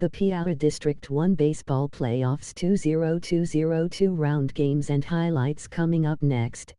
The Piaa District 1 Baseball Playoffs 2022 round games and highlights coming up next.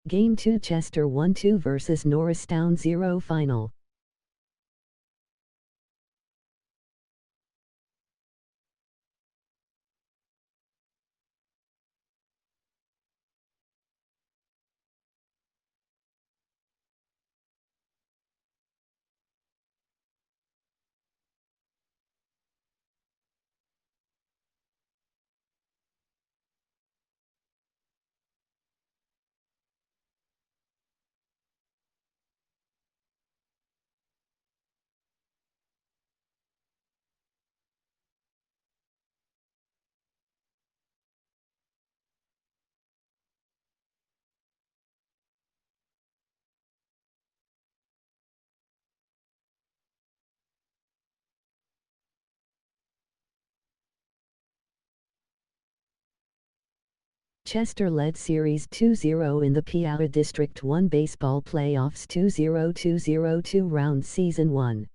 Game 2 Chester 1-2 vs Norristown 0 final. Chester led Series 2-0 in the Piaa District 1 Baseball Playoffs 2022 round Season 1.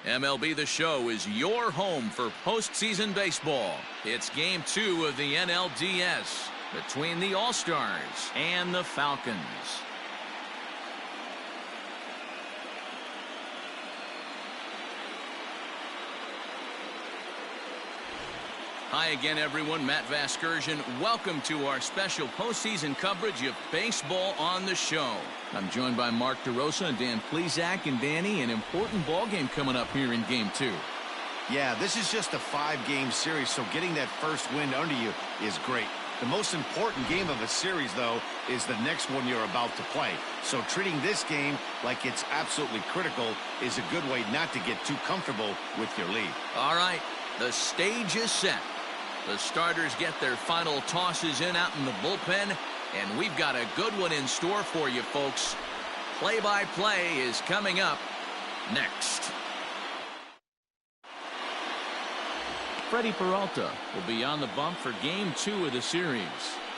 MLB The Show is your home for postseason baseball. It's Game 2 of the NLDS between the All-Stars and the Falcons. Hi again, everyone. Matt Vasgersian. Welcome to our special postseason coverage of Baseball on the Show. I'm joined by Mark DeRosa and Dan Plesac. And Danny, an important ball game coming up here in Game 2. Yeah, this is just a 5-game series, so getting that first win under you is great. The most important game of a series, though, is the next one you're about to play. So treating this game like it's absolutely critical is a good way not to get too comfortable with your lead. All right, the stage is set. The starters get their final tosses in out in the bullpen, and we've got a good one in store for you, folks. Play-by-play is coming up next. Freddie Peralta will be on the bump for Game 2 of the series.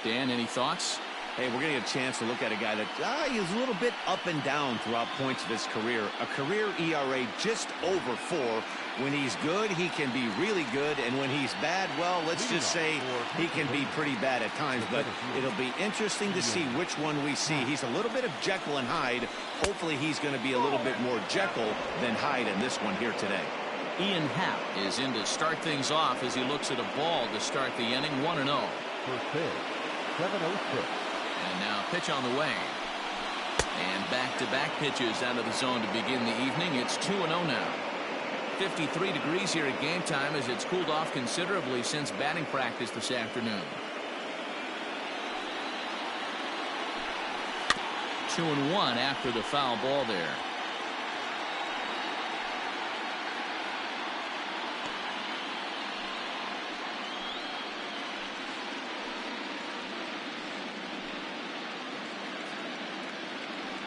Dan, any thoughts? Hey, we're getting a chance to look at a guy that is a little bit up and down throughout points of his career. A career ERA just over 4. When he's good, he can be really good. And when he's bad, well, let's just say he can be pretty bad at times. But it'll be interesting to see which one we see. He's a little bit of Jekyll and Hyde. Hopefully he's going to be a little bit more Jekyll than Hyde in this one here today. Ian Happ is in to start things off as he looks at a ball to start the inning. 1-0. First pitch, 7-0 pitch. And now pitch on the way. And back-to-back pitches out of the zone to begin the evening. It's 2-0 now. 53 degrees here at game time as it's cooled off considerably since batting practice this afternoon. 2-1 after the foul ball there.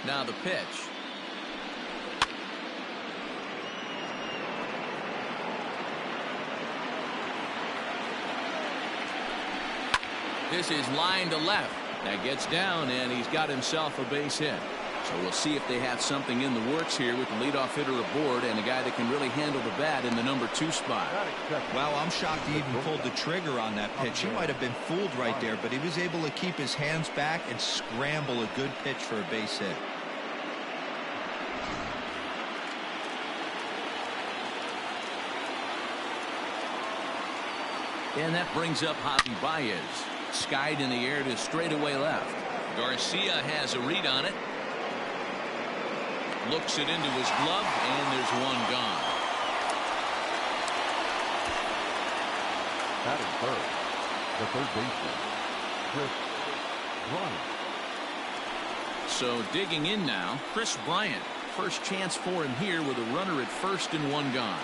Now the pitch. This is line to left. That gets down, and he's got himself a base hit. So we'll see if they have something in the works here with the leadoff hitter aboard and a guy that can really handle the bat in the number 2 spot. Wow, I'm shocked he even pulled the trigger on that pitch. He might have been fooled right there, but he was able to keep his hands back and scramble a good pitch for a base hit. And that brings up Javi Baez. Skied in the air to straightaway left. Garcia has a read on it. Looks it into his glove, and there's one gone. Batting third, the third baseman, Chris Bryant. So digging in now, Chris Bryant. First chance for him here with a runner at first and one gone.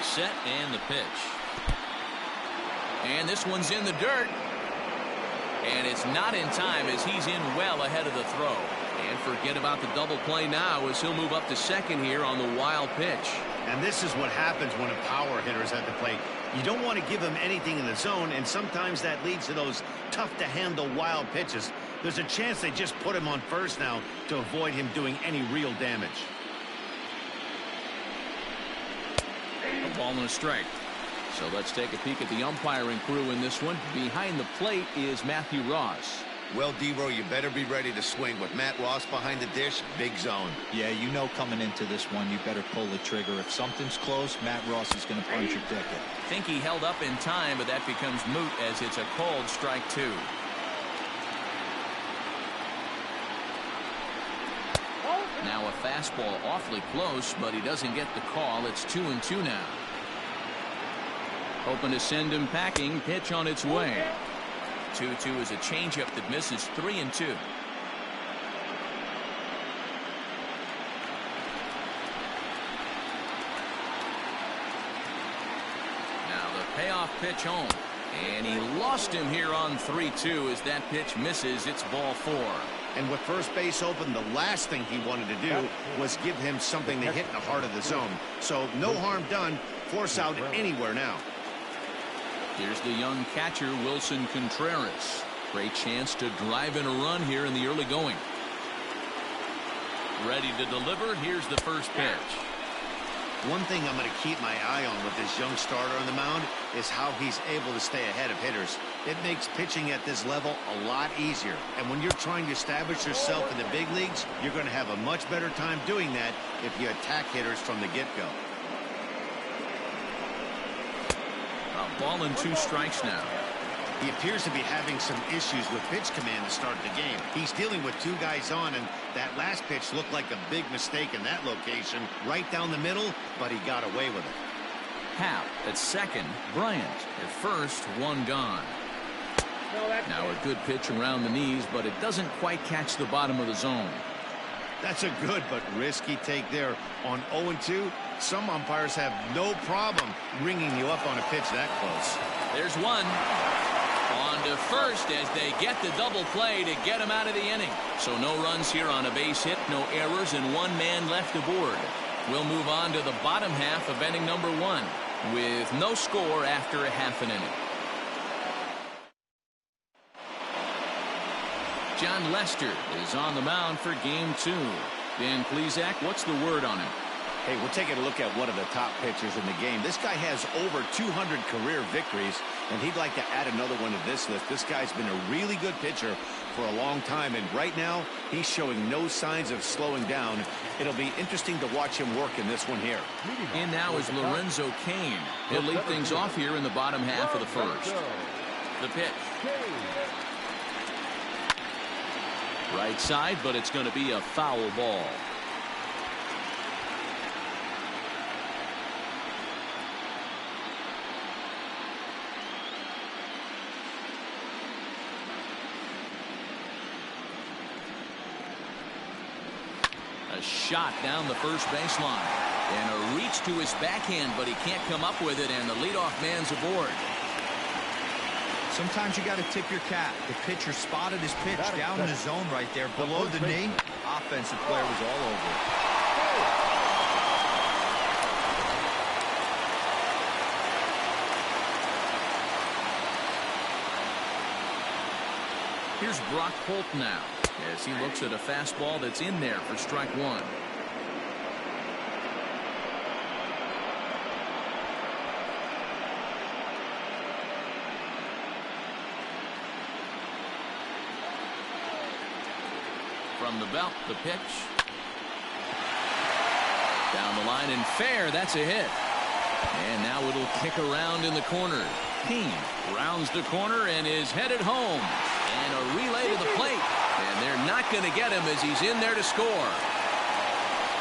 Set and the pitch. And this one's in the dirt. And it's not in time as he's in well ahead of the throw. And forget about the double play now as he'll move up to second here on the wild pitch. And this is what happens when a power hitter is at the plate. You don't want to give him anything in the zone, and sometimes that leads to those tough-to-handle wild pitches. There's a chance they just put him on first now to avoid him doing any real damage. A ball and a strike. So let's take a peek at the umpiring crew in this one. Behind the plate is Matthew Ross. Well, D-Row, you better be ready to swing with Matt Ross behind the dish. Big zone. Yeah, you know coming into this one, you better pull the trigger. If something's close, Matt Ross is going to punch your ticket. I think he held up in time, but that becomes moot as it's a called strike 2. Now a fastball awfully close, but he doesn't get the call. It's 2-2 now. Hoping to send him packing. Pitch on its way. 2-2 is a changeup that misses. 3-2. Now the payoff pitch home. And he lost him here on 3-2 as that pitch misses. It's ball 4. And with first base open, the last thing he wanted to do was give him something to hit in the heart of the zone. So no harm done. Force out anywhere now. Here's the young catcher, Wilson Contreras. Great chance to drive in a run here in the early going. Ready to deliver. Here's the first pitch. One thing I'm going to keep my eye on with this young starter on the mound is how he's able to stay ahead of hitters. It makes pitching at this level a lot easier. And when you're trying to establish yourself in the big leagues, you're going to have a much better time doing that if you attack hitters from the get-go. A ball and 2 strikes now. He appears to be having some issues with pitch command to start the game. He's dealing with 2 guys on, and that last pitch looked like a big mistake in that location. Right down the middle, but he got away with it. Happ at second. Bryant at first. 1 gone. Now a good pitch around the knees, but it doesn't quite catch the bottom of the zone. That's a good but risky take there. On 0-2, some umpires have no problem ringing you up on a pitch that close. There's one. On to first as they get the double play to get him out of the inning. So no runs here on a base hit, no errors, and one man left aboard. We'll move on to the bottom half of inning number 1 with no score after a half an inning. John Lester is on the mound for game 2. Dan Plesac, what's the word on him? Hey, we're taking a look at one of the top pitchers in the game. This guy has over 200 career victories, and he'd like to add another one to this list. This guy's been a really good pitcher for a long time, and right now he's showing no signs of slowing down. It'll be interesting to watch him work in this one here. In now is Lorenzo Cain. He'll lead things off here in the bottom half of the first. The pitch. Right side, but it's going to be a foul ball. A shot down the first baseline. And a reach to his backhand, but he can't come up with it, and the leadoff man's aboard. Sometimes you got to tip your cap. The pitcher spotted his pitch down in the zone right there below the knee. Offensive player was all over it. Here's Brock Holt now as he looks at a fastball that's in there for strike 1. From the belt, the pitch. Down the line and fair. That's a hit. And now it'll kick around in the corner. Cain rounds the corner and is headed home. And a relay to the plate. And they're not going to get him as he's in there to score.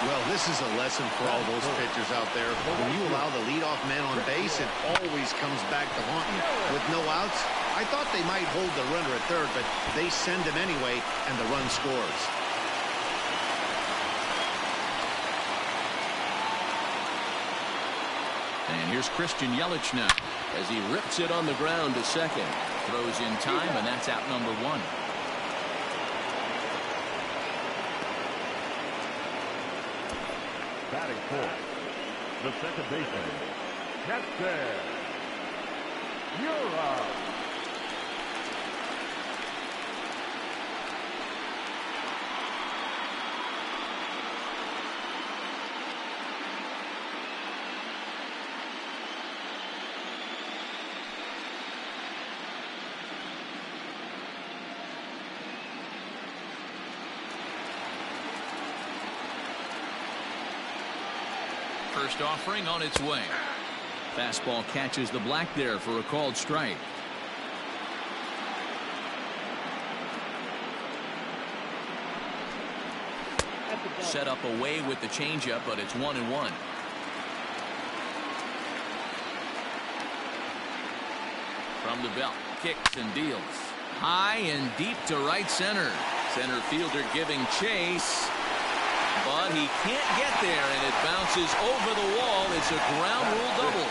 Well, this is a lesson for all those pitchers out there. When you allow the leadoff man on base, it always comes back to haunt you. With no outs, I thought they might hold the runner at third, but they send him anyway, and the run scores. And here's Christian Yelich now as he rips it on the ground to second. Throws in time, and that's out number 1. Batting fourth, the second baseman, Pennsbury. You're up. First offering on its way. Fastball catches the black there for a called strike. Set up away with the changeup, but it's 1-1. From the belt, kicks and deals. High and deep to right center. Center fielder giving chase. But he can't get there, and it bounces over the wall. It's a ground rule double.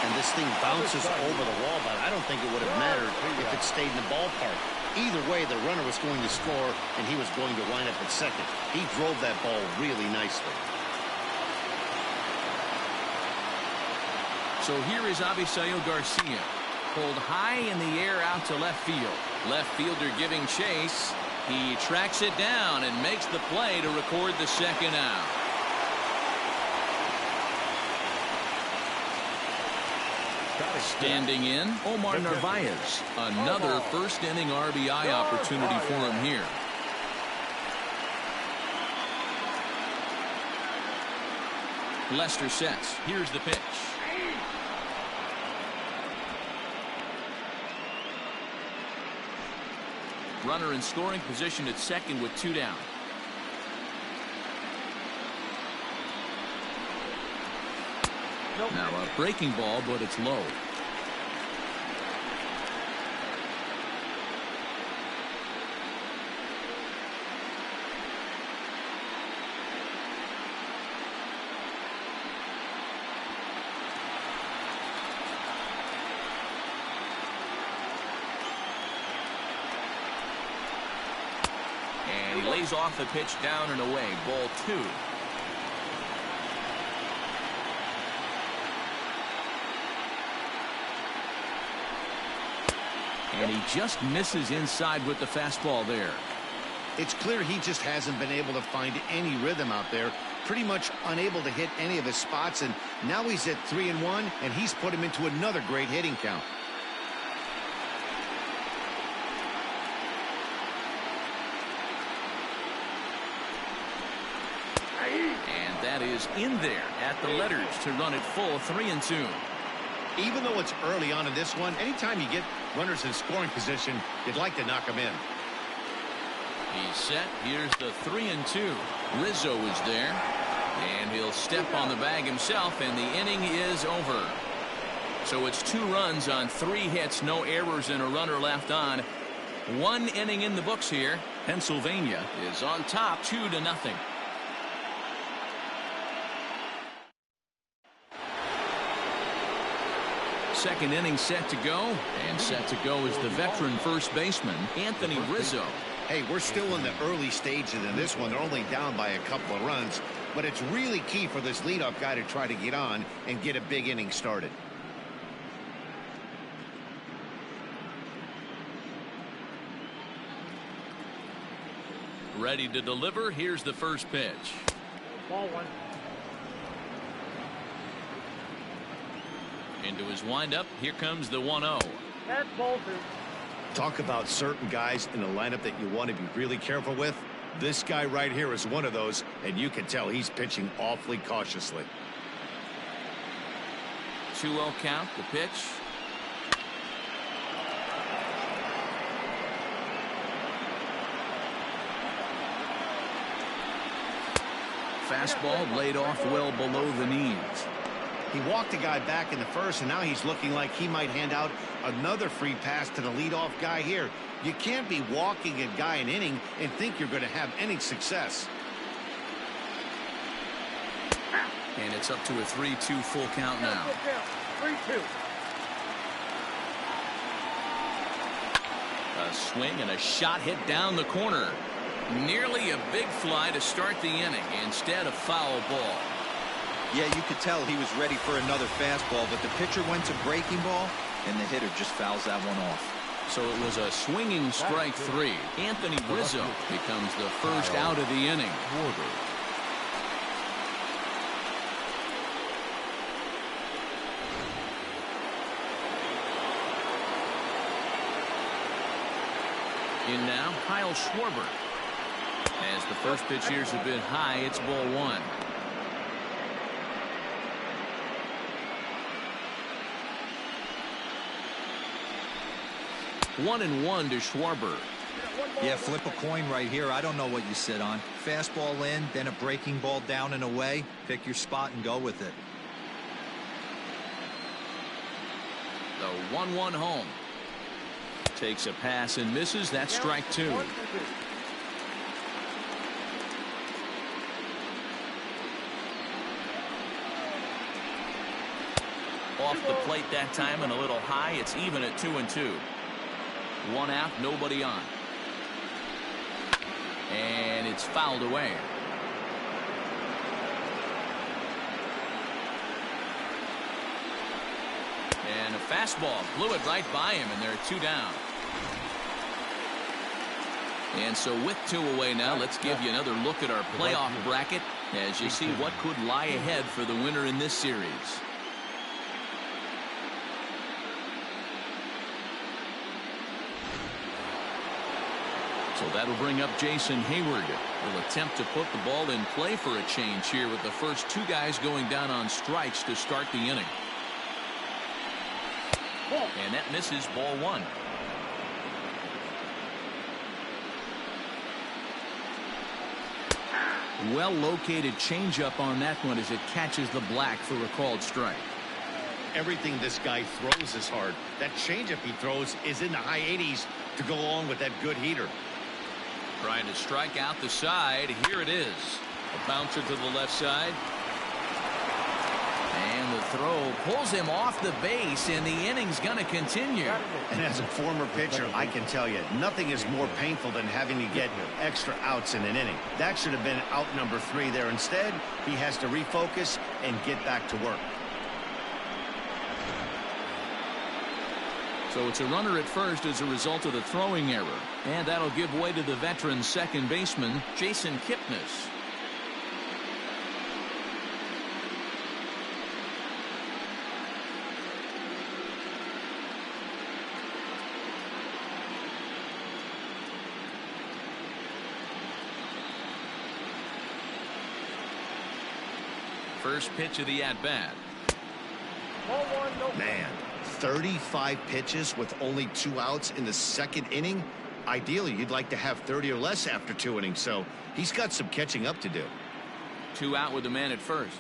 And this thing bounces over the wall, but I don't think it would have mattered if it stayed in the ballpark. Either way, the runner was going to score, and he was going to line up at second. He drove that ball really nicely. So here is Avisail Garcia. Pulled high in the air out to left field. Left fielder giving chase. He tracks it down and makes the play to record the second out. Standing in, Omar Narvaez. Another first inning RBI opportunity for him here. Lester sets. Here's the pitch. Runner in scoring position at second with 2 down. Now a breaking ball, but it's low. And he lays off the pitch down and away. Ball 2. And he just misses inside with the fastball there. It's clear he just hasn't been able to find any rhythm out there. Pretty much unable to hit any of his spots, and now he's at 3-1, and he's put him into another great hitting count. And that is in there at the letters to run it full 3-2. Even though it's early on in this one, anytime you get runners in scoring position, you'd like to knock them in. He's set. Here's the 3-2. Rizzo is there, and he'll step on the bag himself, and the inning is over. So it's 2 runs on 3 hits, no errors, and a runner left on. 1 inning in the books here. Pennsylvania is on top 2-0. Second inning set to go, and set to go is the veteran first baseman, Anthony Rizzo. Hey, we're still in the early stages in this one. They're only down by a couple of runs, but it's really key for this leadoff guy to try to get on and get a big inning started. Ready to deliver. Here's the first pitch. Ball 1. Into his windup. Here comes the 1-0. That's ball 2. Talk about certain guys in the lineup that you want to be really careful with. This guy right here is one of those, and you can tell he's pitching awfully cautiously. 2-0 count. The pitch. Fastball laid off well below the knees. He walked a guy back in the first, and now he's looking like he might hand out another free pass to the leadoff guy here. You can't be walking a guy an inning and think you're going to have any success. And it's up to a 3-2 full count now. 3-2. A swing and a shot hit down the corner. Nearly a big fly to start the inning. Instead, a foul ball. Yeah, you could tell he was ready for another fastball, but the pitcher went to breaking ball, and the hitter just fouls that one off. So it was a swinging strike 3. Anthony Rizzo becomes the first out of the inning. In now, Kyle Schwarber. As the first pitch here's a bit high, it's ball 1. One and 1 to Schwarber. Yeah, flip a coin right here. I don't know what you sit on. Fastball in, then a breaking ball down and away. Pick your spot and go with it. The 1-1 home. Takes a pass and misses. That's strike 2. Off the plate that time and a little high. It's even at 2-2. 1 out, nobody on. And it's fouled away. And a fastball blew it right by him, and there are 2 down. And so with 2 away now, let's give you another look at our playoff bracket as you see what could lie ahead for the winner in this series. So that'll bring up Jason Hayward. Will attempt to put the ball in play for a change here with the first 2 guys going down on strikes to start the inning. And that misses, ball 1. Well located changeup on that one as it catches the black for a called strike. Everything this guy throws is hard. That changeup he throws is in the high 80s to go along with that good heater. Trying to strike out the side. Here it is. A bouncer to the left side. And the throw pulls him off the base, and the inning's going to continue. And as a former pitcher, I can tell you, nothing is more painful than having to get extra outs in an inning. That should have been out number 3 there. Instead, he has to refocus and get back to work. So it's a runner at first as a result of the throwing error. And that'll give way to the veteran second baseman, Jason Kipnis. First pitch of the at-bat. Man, 35 pitches with only 2 outs in the second inning. Ideally, you'd like to have 30 or less after 2 innings, so he's got some catching up to do. 2 out with the man at first.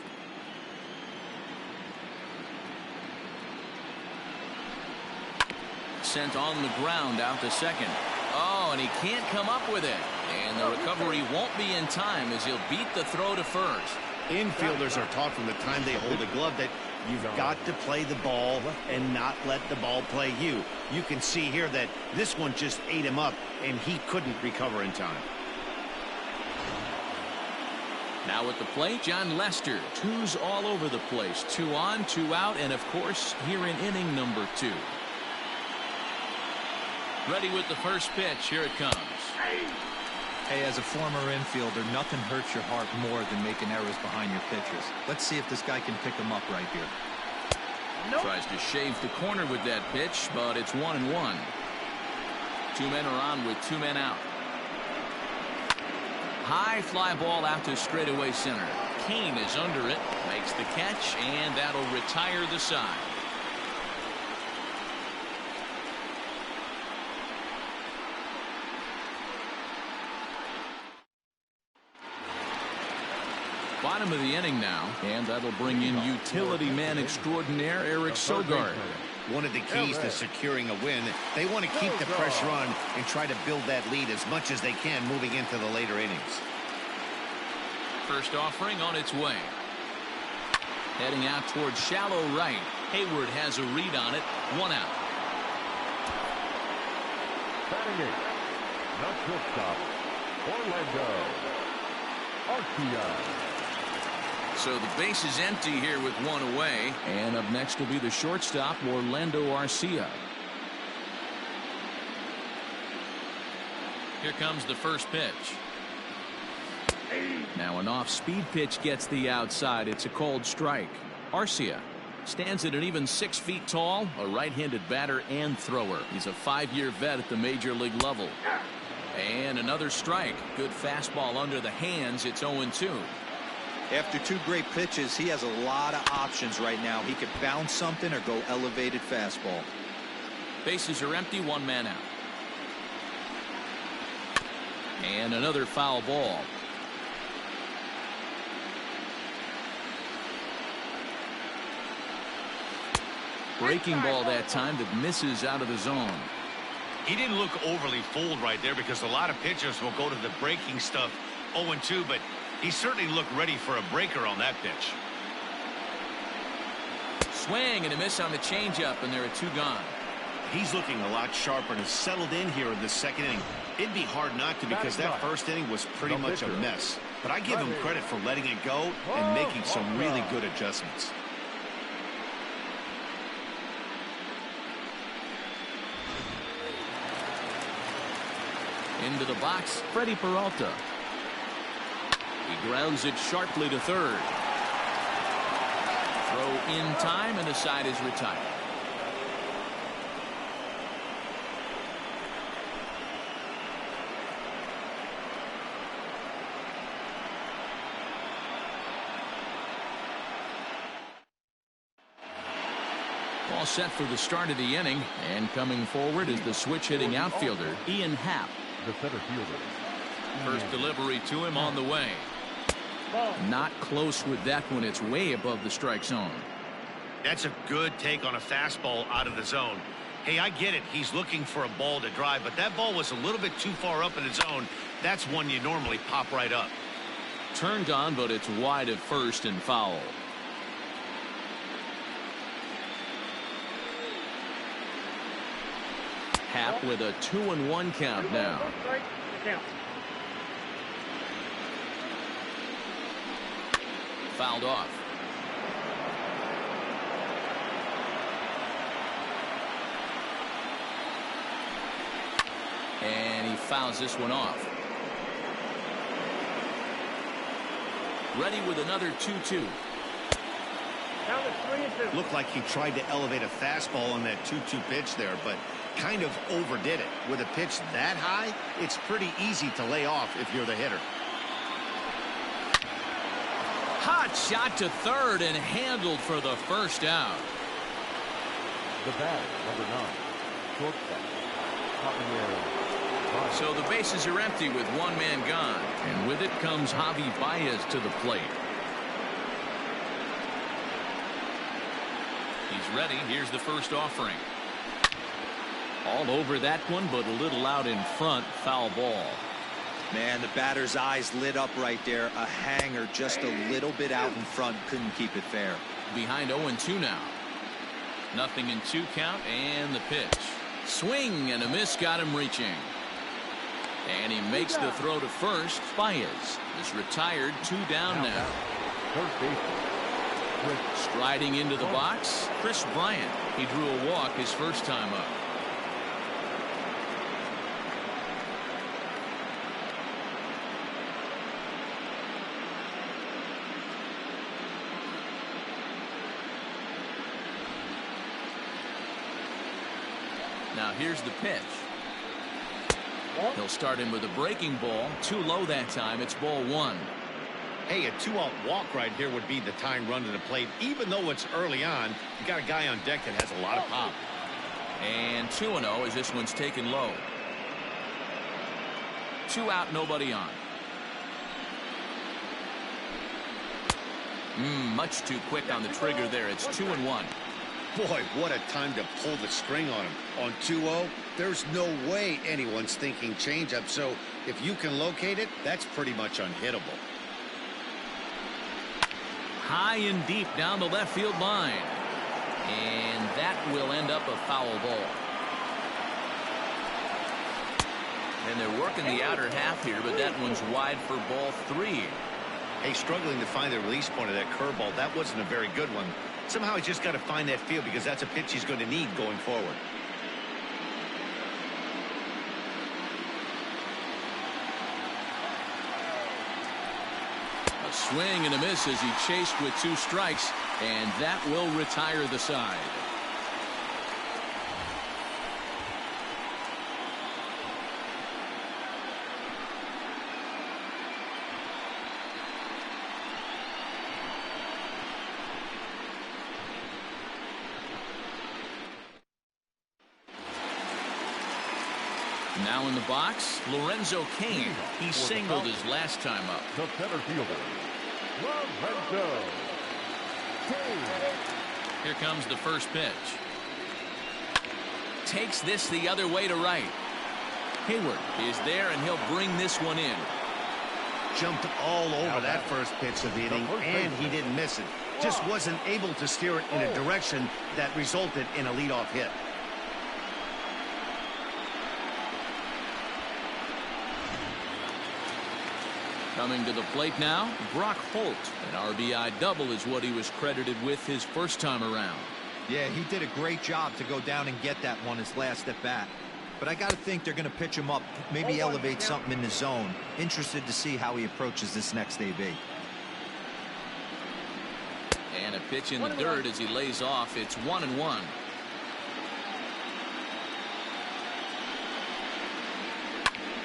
Sent on the ground out to second. Oh, and he can't come up with it. And the recovery won't be in time as he'll beat the throw to first. Infielders are taught from the time they hold a glove that you've got to play the ball and not let the ball play you. You can see here that this one just ate him up, and he couldn't recover in time. Now at the plate, John Lester. 2's all over the place. 2 on, 2 out, and of course, here in inning number 2. Ready with the first pitch. Here it comes. Hey, as a former infielder, nothing hurts your heart more than making errors behind your pitches. Let's see if this guy can pick them up right here. Tries to shave the corner with that pitch, but it's 1-1. 2 men are on with 2 men out. High fly ball out to straightaway center. Kane is under it, makes the catch, and that'll retire the side. Bottom of the inning now, and that'll bring in utility man extraordinaire Eric Sogard. One of the keys to securing a win, they want to keep the pressure on and try to build that lead as much as they can moving into the later innings. First offering on its way. Heading out towards shallow right. Hayward has a read on it. 1 out. Batting 8. Now shortstop, Piaa. So the base is empty here with 1 away. And up next will be the shortstop, Orlando Arcia. Here comes the first pitch. Now an off-speed pitch gets the outside. It's a cold strike. Arcia stands at an even 6 feet tall, a right-handed batter and thrower. He's a 5-year vet at the major league level. And another strike. Good fastball under the hands. It's 0-2. After 2 great pitches, he has a lot of options right now. He could bounce something or go elevated fastball. Bases are empty, 1 man out. And another foul ball. Breaking ball that time that misses out of the zone. He didn't look overly fooled right there because a lot of pitchers will go to the breaking stuff 0-2, but he certainly looked ready for a breaker on that pitch. Swing and a miss on the changeup, and there are 2 gone. He's looking a lot sharper and has settled in here in the second inning. It'd be hard not to because that first inning was pretty much a mess. But I give him credit for letting it go and making some really good adjustments. Into the box, Freddie Peralta. He grounds it sharply to third. Throw in time, and the side is retired. All set for the start of the inning, and coming forward is the switch-hitting outfielder, Ian Happ. The center fielder. First delivery to him on the way. Not close with that one. It's way above the strike zone. That's a good take on a fastball out of the zone. Hey, I get it. He's looking for a ball to drive, but that ball was a little bit too far up in the zone. That's one you normally pop right up. Turned on, but it's wide at first and foul. Hap with a 2-1 count now. Strike, count. Fouled off. And he fouls this one off. Ready with another 2-2. Down to 3-2. Looked like he tried to elevate a fastball on that 2-2 pitch there, but kind of overdid it. With a pitch that high, it's pretty easy to lay off if you're the hitter. Hot shot to third and handled for the first out. The batter, number 9, shortstop, So the bases are empty with one man gone, and with it comes Javi Baez to the plate. He's ready. Here's the first offering. All over that one, but a little out in front. Foul ball. Man, the batter's eyes lit up right there. A hanger just a little bit out in front. Couldn't keep it fair. Behind 0-2 now. 0-2 count, and the pitch. Swing and a miss, got him reaching. And he makes the throw to first. Baez is retired, 2 down now. third baseman, Striding into the box, Chris Bryant. He drew a walk his first time up. Now here's the pitch. He'll start him with a breaking ball. Too low that time. It's ball 1. Hey, a 2-out walk right here would be the time run to the plate. Even though it's early on, you got a guy on deck that has a lot of pop. And 2-0 as this one's taken low. 2 out, nobody on. Much too quick on the trigger there. It's 2-1. Boy, what a time to pull the string on him. On 2-0, there's no way anyone's thinking changeup. So if you can locate it, that's pretty much unhittable. High and deep down the left field line. And that will end up a foul ball. And they're working the outer half here, but that one's wide for ball 3. Hey, struggling to find the release point of that curveball. That wasn't a very good one. Somehow he's just got to find that feel because that's a pitch he's going to need going forward. A swing and a miss as he chased with 2 strikes, and that will retire the side. Now in the box, Lorenzo Cain. He singled his last time up. the center fielder, Lorenzo Cain. Here comes the first pitch. Takes this the other way to right. Hayward is there, and he'll bring this one in. Jumped all over that first pitch of the inning, and he didn't miss it. Just wasn't able to steer it in a direction that resulted in a leadoff hit. Coming to the plate now, Brock Holt. An RBI double is what he was credited with his first time around. Yeah, he did a great job to go down and get that one his last at bat. But I got to think they're going to pitch him up, maybe elevate something in the zone. Interested to see how he approaches this next AB. And a pitch in the dirt as he lays off. It's 1-1.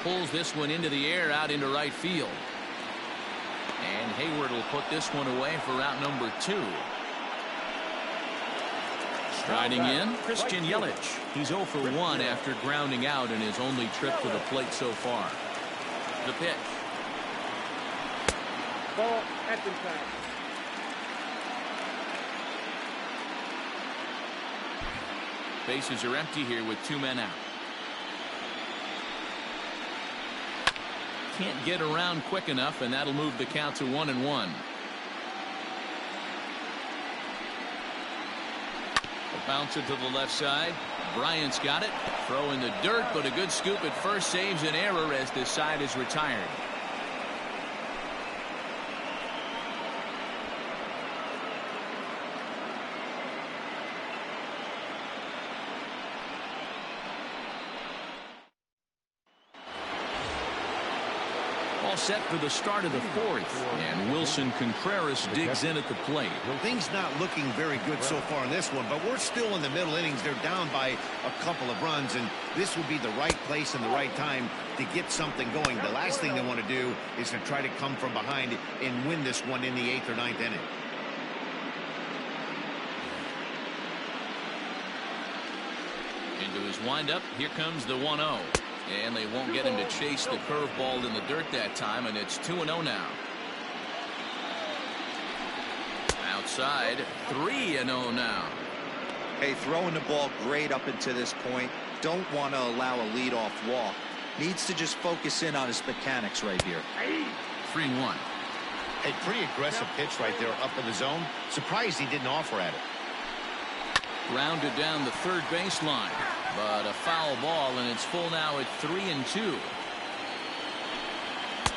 Pulls this one into the air out into right field. And Hayward will put this one away for out number 2. Striding in, Christian Yelich. He's 0 for 1 after grounding out in his only trip to the plate so far. The pitch. Ball at inside. Bases are empty here with 2 men out. Can't get around quick enough, and that'll move the count to 1-1. Bounce it to the left side. Bryant's got it. Throw in the dirt, but a good scoop at first saves an error as this side is retired. All set for the start of the fourth, and Wilson Contreras digs in at the plate. Things not looking very good so far in this one, but we're still in the middle innings. They're down by a couple of runs, and this would be the right place and the right time to get something going. The last thing they want to do is to try to come from behind and win this one in the 8th or 9th inning. Into his windup, here comes the 1-0. And they won't get him to chase the curveball in the dirt that time, and it's 2-0 now. Outside, 3-0 now. Hey, throwing the ball great up until this point. Don't want to allow a leadoff walk. Needs to just focus in on his mechanics right here. 3-1. A pretty aggressive pitch right there up in the zone. Surprised he didn't offer at it. Grounded down the third baseline. But a foul ball, and it's full now at 3-2.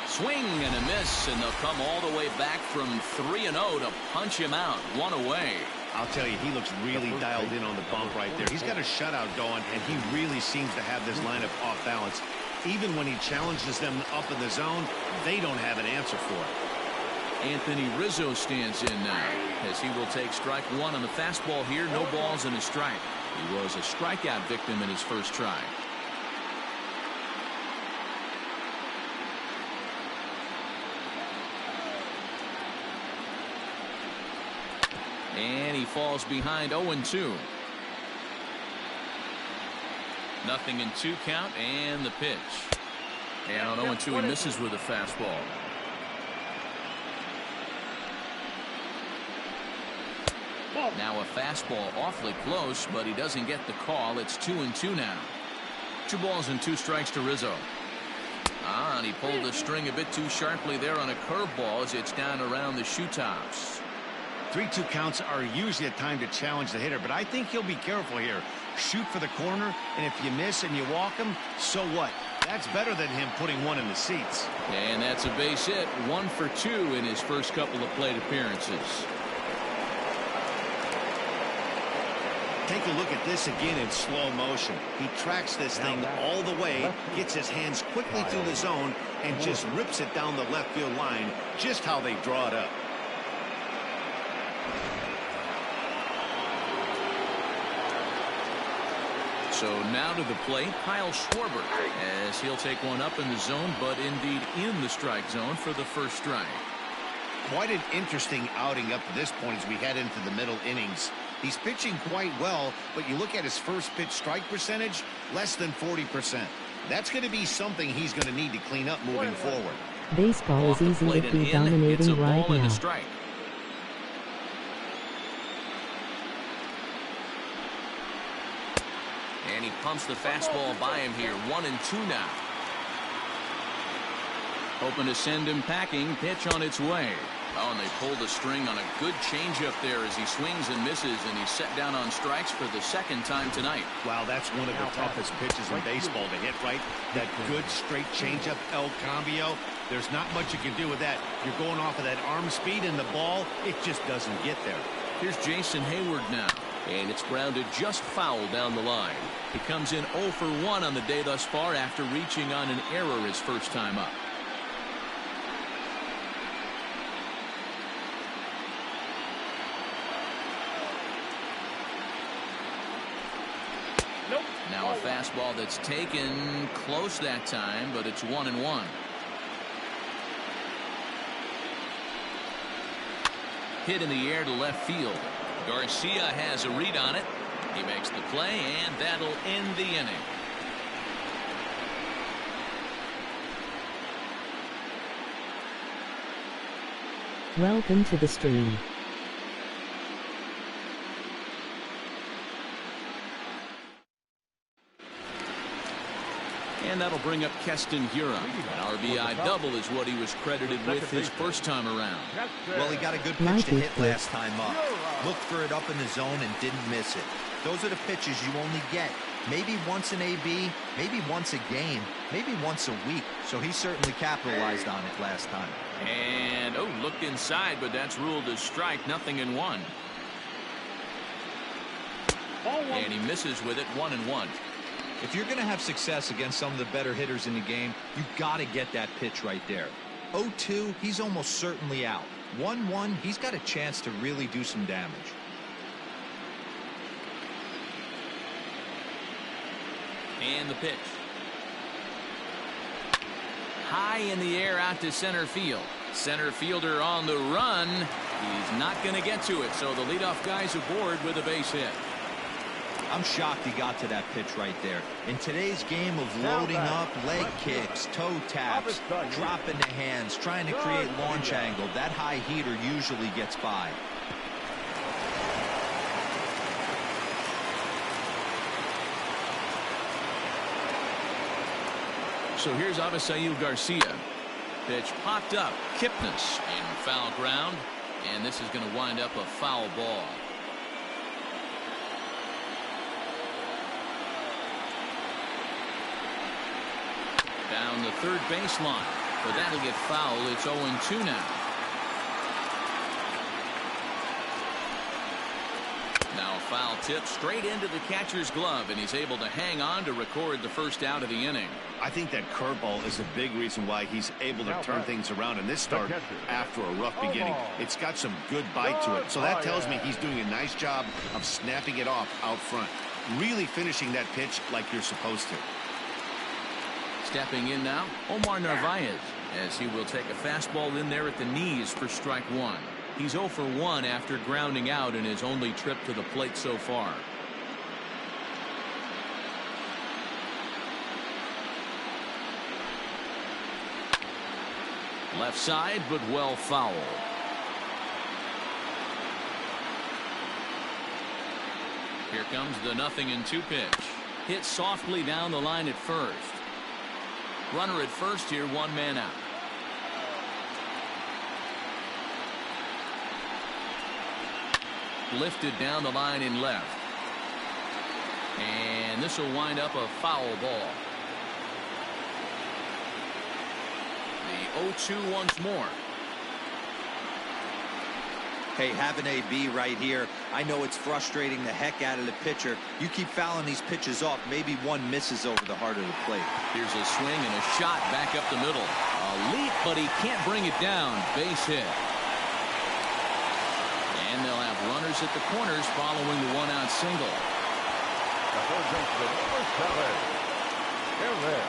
Swing and a miss, and they'll come all the way back from 3-0 to punch him out. One away. I'll tell you, he looks really dialed in on the bump right there. He's got a shutout going, and he really seems to have this lineup off balance. Even when he challenges them up in the zone, they don't have an answer for it. Anthony Rizzo stands in now, as he will take strike one on the fastball here. No balls and a strike. He was a strikeout victim in his first try. And he falls behind 0-2. Nothing in 2 count, and the pitch. And on 0-2 he misses with a fastball. Now a fastball awfully close, but he doesn't get the call. It's 2-2 now. 2 balls and 2 strikes to Rizzo. And he pulled the string a bit too sharply there on a curveball as it's down around the shoe tops. 3-2 counts are usually a time to challenge the hitter, but I think he'll be careful here. Shoot for the corner, and if you miss and you walk him, so what? That's better than him putting one in the seats. And that's a base hit. 1 for 2 in his first couple of plate appearances. Take a look at this again in slow motion. He tracks this thing all the way, gets his hands quickly through the zone, and just rips it down the left field line, just how they draw it up. So now to the plate, Kyle Schwarber, as he'll take one up in the zone, but indeed in the strike zone for the first strike. Quite an interesting outing up to this point as we head into the middle innings. He's pitching quite well, but you look at his first pitch strike percentage, less than 40%. That's going to be something he's going to need to clean up moving forward. Baseball is easy to be dominating right now. And he pumps the fastball by him here. 1-2 now. Hoping to send him packing. Pitch on its way. Oh, and they pull the string on a good changeup there as he swings and misses, and he's set down on strikes for the second time tonight. Wow, that's one of the toughest pitches in baseball to hit, right? That good straight changeup, El Cambio. There's not much you can do with that. You're going off of that arm speed, and the ball, it just doesn't get there. Here's Jason Hayward now, and it's grounded just foul down the line. He comes in 0 for 1 on the day thus far after reaching on an error his first time up. Now a fastball that's taken close that time, but it's 1-1. Hit in the air to left field. Garcia has a read on it. He makes the play, and that'll end the inning. Welcome to the stream. And that'll bring up Keston Hiura. An RBI double is what he was credited with his first time around. Well, he got a good pitch to hit last time up. Looked for it up in the zone and didn't miss it. Those are the pitches you only get maybe once an AB, maybe once a game, maybe once a week. So he certainly capitalized on it last time. And, oh, looked inside, but that's ruled as strike. 0-1. And he misses with it. 1-1. If you're going to have success against some of the better hitters in the game, you've got to get that pitch right there. 0-2, he's almost certainly out. 1-1, he's got a chance to really do some damage. And the pitch. High in the air out to center field. Center fielder on the run. He's not going to get to it, so the leadoff guy's aboard with a base hit. I'm shocked he got to that pitch right there. In today's game of loading up, leg kicks, toe taps, dropping the hands, trying to create launch angle, that high heater usually gets by. So here's Avisail Garcia. Pitch popped up. Kipnis in foul ground. And this is going to wind up a foul ball. Down the third baseline. But that'll get foul. It's 0-2 now. Now a foul tip straight into the catcher's glove, and he's able to hang on to record the first out of the inning. I think that curveball is a big reason why he's able to turn things around in this start after a rough beginning. It's got some good bite to it, so that tells me he's doing a nice job of snapping it off out front, really finishing that pitch like you're supposed to. Stepping in now, Omar Narvaez, as he will take a fastball in there at the knees for strike one. He's 0 for 1 after grounding out in his only trip to the plate so far. Left side, but well fouled. Here comes the 0-2 pitch. Hit softly down the line at first. Runner at first here, one man out. Lifted down the line in left. And this will wind up a foul ball. The 0-2 once more. Hey, have an AB right here. I know it's frustrating the heck out of the pitcher. You keep fouling these pitches off, maybe one misses over the heart of the plate. Here's a swing and a shot back up the middle. A leap, but he can't bring it down. Base hit. And they'll have runners at the corners following the one-out single. The third baseman, number 7.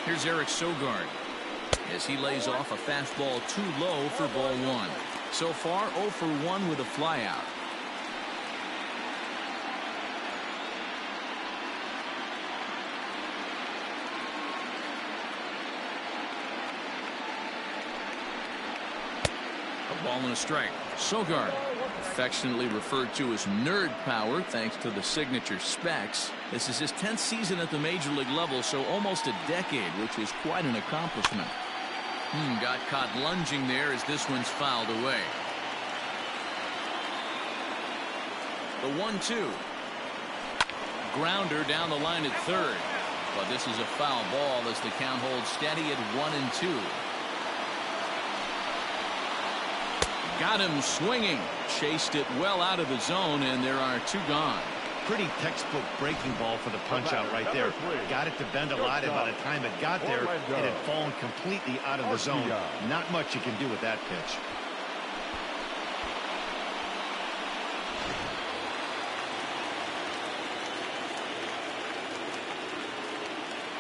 Here's Eric Sogard as he lays off a fastball too low for ball one. So far 0 for 1 with a flyout. A ball and a strike. Sogard, affectionately referred to as nerd power thanks to the signature specs. This is his 10th season at the major league level, so almost a decade, which is quite an accomplishment. Got caught lunging there as this one's fouled away. The 1-2. Grounder down the line at third. But this is a foul ball as the count holds steady at 1-2. Got him swinging. Chased it well out of the zone, and there are two gone. Pretty textbook breaking ball for the punch out right there. Got it to bend a lot, and by the time it got there, it had fallen completely out of the zone. Not much you can do with that pitch.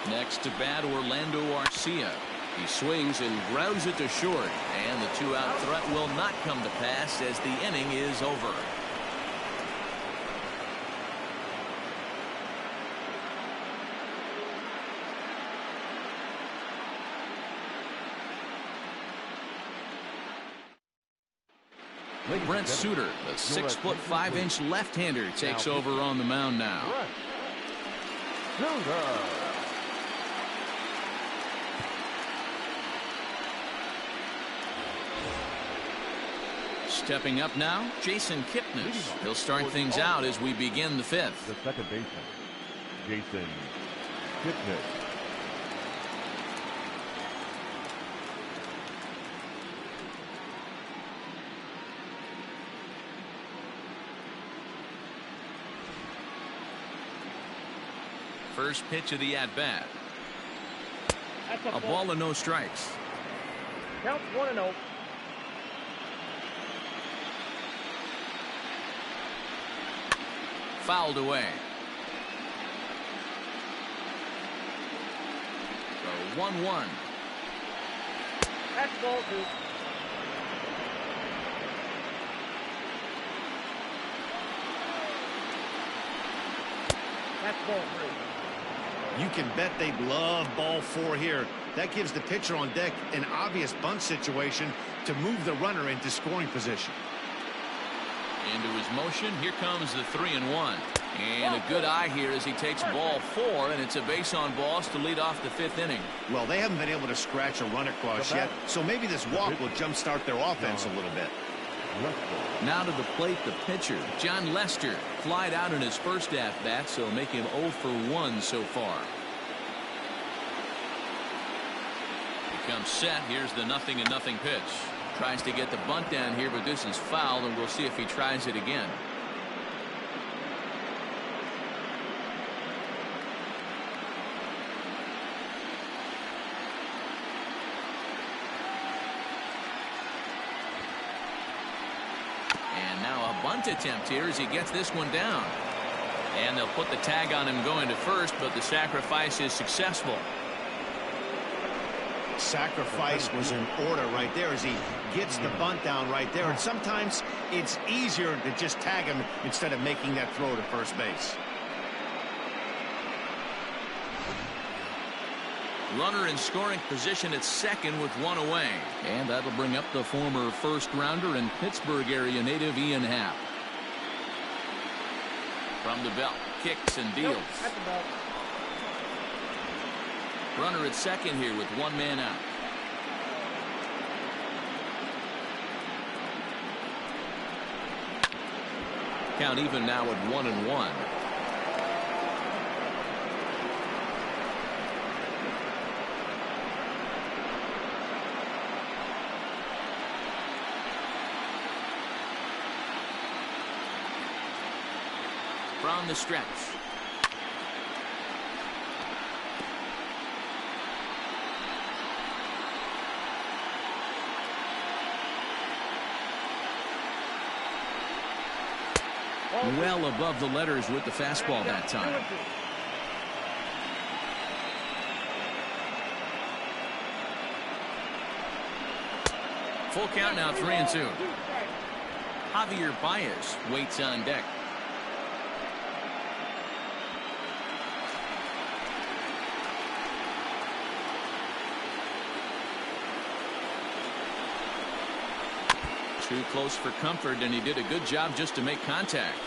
Next to bat, Orlando Arcia. He swings and grounds it to short, and the two-out threat will not come to pass as the inning is over. Brent Suter, the 6'5" left-hander, takes over on the mound now. Stepping up now, Jason Kipnis. He'll start things out as we begin the fifth. The second baseman, Jason Kipnis. First pitch of the at-bat. That's A ball and no strikes. Counts 1-0. Fouled away. So 1-1. That's ball 2. That's ball 3. You can bet they love ball 4 here. That gives the pitcher on deck an obvious bunt situation to move the runner into scoring position. Into his motion. Here comes the 3-1. And a good eye here as he takes ball 4, and it's a base on balls to lead off the 5th inning. Well, they haven't been able to scratch a run across yet, so maybe this walk will jumpstart their offense a little bit. Now to the plate, the pitcher, John Lester, flied out in his first at-bat, so make him 0 for 1 so far. He comes set. Here's the 0-0 pitch. Tries to get the bunt down here, but this is foul, and we'll see if he tries it again. And now a bunt attempt here as he gets this one down. And they'll put the tag on him going to first, but the sacrifice is successful. Sacrifice was in order right there as he gets the bunt down right there. And sometimes it's easier to just tag him instead of making that throw to first base. Runner in scoring position at second with 1 away. And that'll bring up the former first-rounder and Pittsburgh area native Ian Happ. From the belt, kicks and deals. That's the ball. Runner at second here with 1 man out. Count even now at 1-1. From the stretch. Well above the letters with the fastball that time. Full count now, 3-2. Javier Baez waits on deck. Too close for comfort, and he did a good job just to make contact.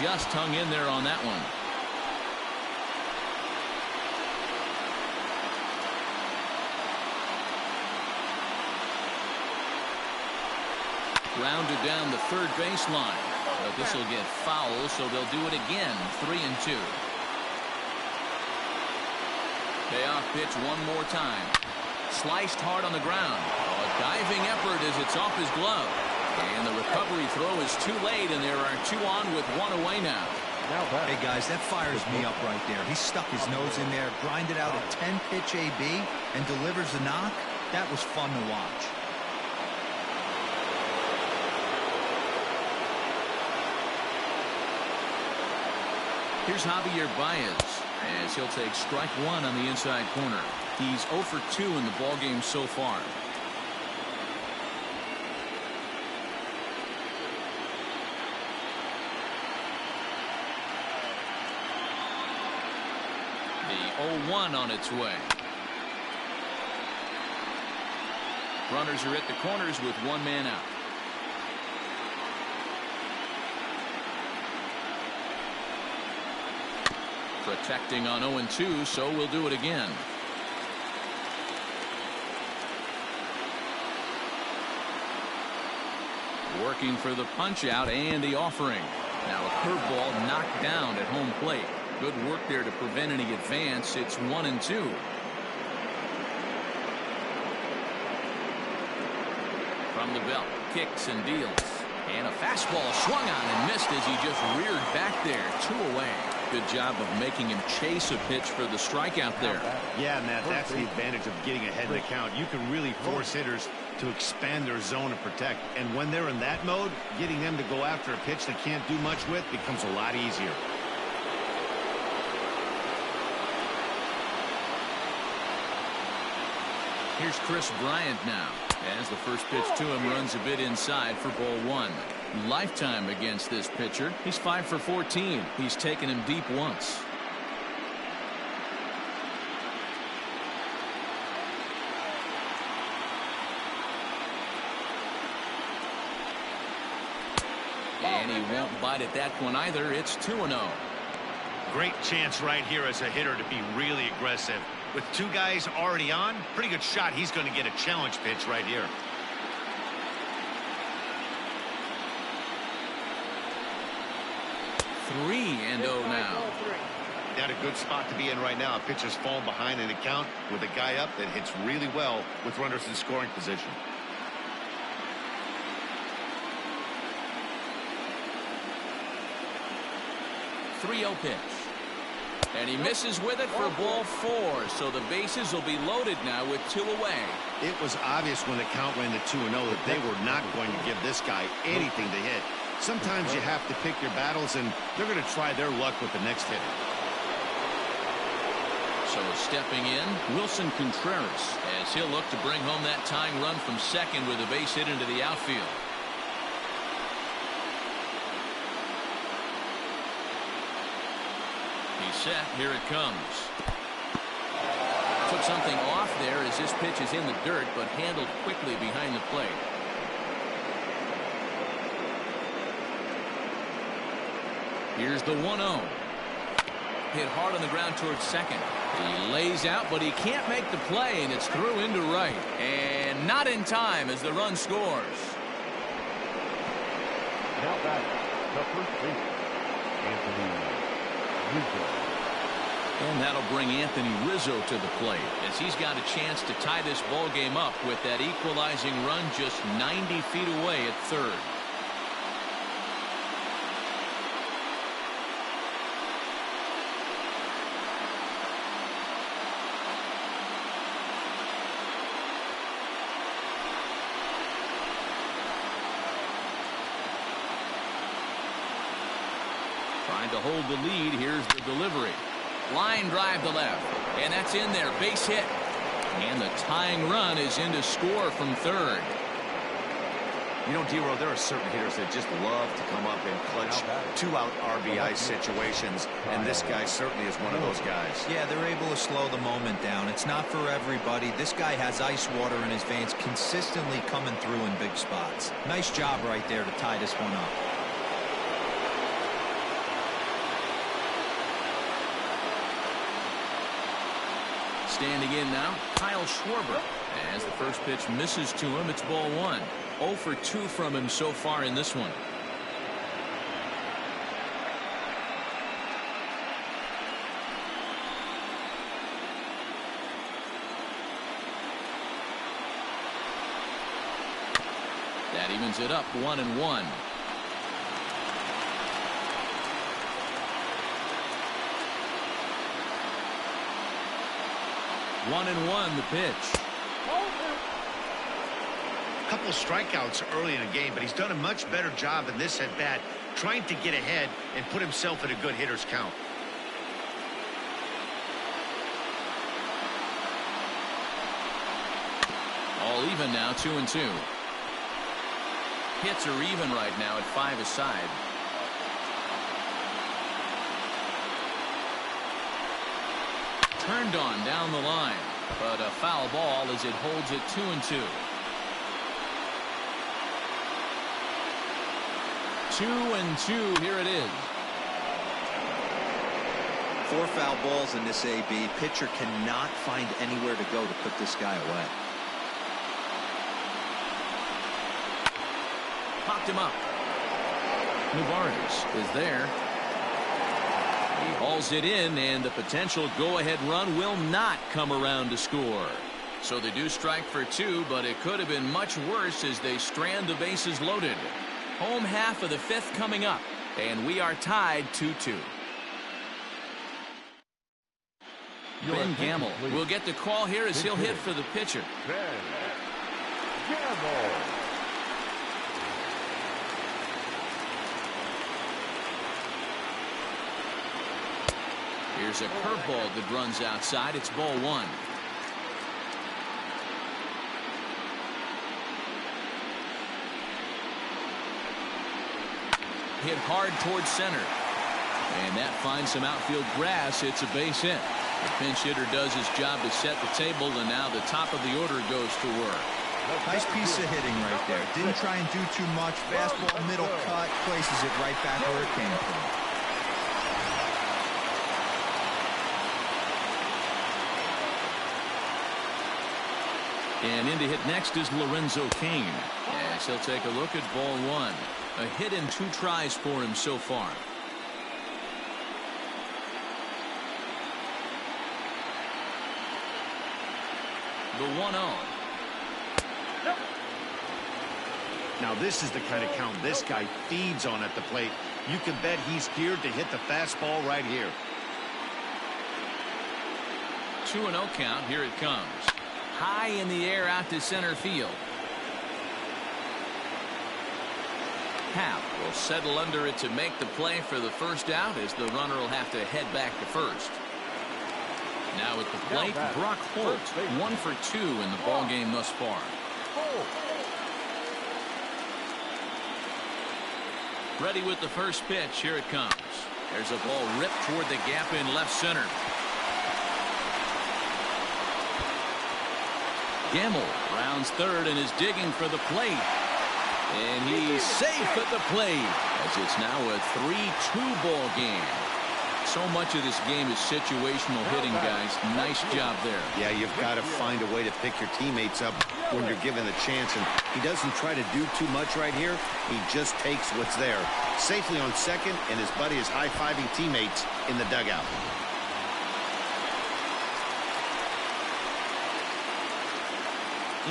Just hung in there on that one. Grounded down the third baseline. But this will get foul, so they'll do it again. 3-2. Payoff pitch one more time. Sliced hard on the ground. A diving effort as it's off his glove. And the recovery throw is too late, and there are 2 on with 1 away now. Hey, guys, that fires me up right there. He stuck his nose in there, grinded out a 10-pitch AB, and delivers a knock. That was fun to watch. Here's Javier Baez as he'll take strike 1 on the inside corner. He's 0 for 2 in the ballgame so far. The 0-1 on its way. Runners are at the corners with 1 man out. Protecting on 0-2, so we'll do it again. Working for the punch out and the offering. Now a curveball knocked down at home plate. Good work there to prevent any advance. It's 1-2. From the belt, kicks and deals. And a fastball swung on and missed as he just reared back there. 2 away. Good job of making him chase a pitch for the strikeout there. Yeah, Matt, that's the advantage of getting ahead in the count. You can really force hitters to expand their zone and protect. And when they're in that mode, getting them to go after a pitch they can't do much with becomes a lot easier. Here's Chris Bryant now. As the first pitch to him runs a bit inside for ball 1. Lifetime against this pitcher. He's 5 for 14. He's taken him deep once. And he won't bite at that one either. It's 2-0. Great chance right here as a hitter to be really aggressive. With 2 guys already on, pretty good shot. He's going to get a challenge pitch right here. Three and 0 now. Got a good spot to be in right now. A pitcher's fallen behind in the count with a guy up that hits really well with runners in scoring position. .30 pitch. And he misses with it for ball 4. So the bases will be loaded now with 2 away. It was obvious when the count ran to 2-0 that they were not going to give this guy anything to hit. Sometimes you have to pick your battles, and they're going to try their luck with the next hitter. So stepping in, Wilson Contreras, as he'll look to bring home that tying run from second with a base hit into the outfield. He's set. Here it comes. Took something off there as this pitch is in the dirt, but handled quickly behind the plate. Here's the 1-0. Hit hard on the ground towards second. He lays out, but he can't make the play, and it's through into right. And not in time as the run scores. Now back, the first baseman, Anthony Rizzo. And that'll bring Anthony Rizzo to the plate as he's got a chance to tie this ball game up with that equalizing run just 90 feet away at third. Trying to hold the lead. Here's the delivery. Line drive to left. And that's in there. Base hit. And the tying run is in to score from third. You know, D-Row, there are certain hitters that just love to come up and clutch 2-out RBI situations, and this guy certainly is one of those guys. Yeah, they're able to slow the moment down. It's not for everybody. This guy has ice water in his veins, consistently coming through in big spots. Nice job right there to tie this one up. Standing in now, Kyle Schwarber. As the first pitch misses to him, it's ball 1. 0 for 2 from him so far in this one. That evens it up 1-1. One and one, the pitch. A couple strikeouts early in the game, but he's done a much better job in this at-bat trying to get ahead and put himself in a good hitter's count. All even now, 2-2. Hits are even right now at 5 aside. Turned on down the line, but a foul ball as it holds it 2-2. 2-2, here it is. 4 foul balls in this AB. Pitcher cannot find anywhere to go to put this guy away. Popped him up. Nuvarez is there. He hauls it in, and the potential go-ahead run will not come around to score. So they do strike for 2, but it could have been much worse as they strand the bases loaded. Home half of the 5th coming up, and we are tied 2-2. Ben Gamble will get the call here as he'll hit for the pitcher. Ben Gamble. Here's a curveball that runs outside. It's ball 1. Hit hard towards center. And that finds some outfield grass. It's a base hit. The pinch hitter does his job to set the table, and now the top of the order goes to work. Nice piece of hitting right there. Didn't try and do too much. Fastball, middle cut, places it right back where it came from. And in to hit next is Lorenzo Cain. Yes, he'll take a look at ball 1. A hit in 2 tries for him so far. The 1-0. Now this is the kind of count this guy feeds on at the plate. You can bet he's geared to hit the fastball right here. 2-0 count. Here it comes. High in the air out to center field. Happ will settle under it to make the play for the first out, as the runner will have to head back to first. Now at the plate, Brock Holt, 1 for 2 in the ball game thus far. Ready with the first pitch. Here it comes. There's a ball ripped toward the gap in left center. Gamble rounds third and is digging for the plate. And he's safe at the plate, as it's now a 3-2 ball game. So much of this game is situational hitting, guys. Nice job there. Yeah, you've got to find a way to pick your teammates up when you're given the chance. And he doesn't try to do too much right here. He just takes what's there. Safely on second, and his buddy is high-fiving teammates in the dugout.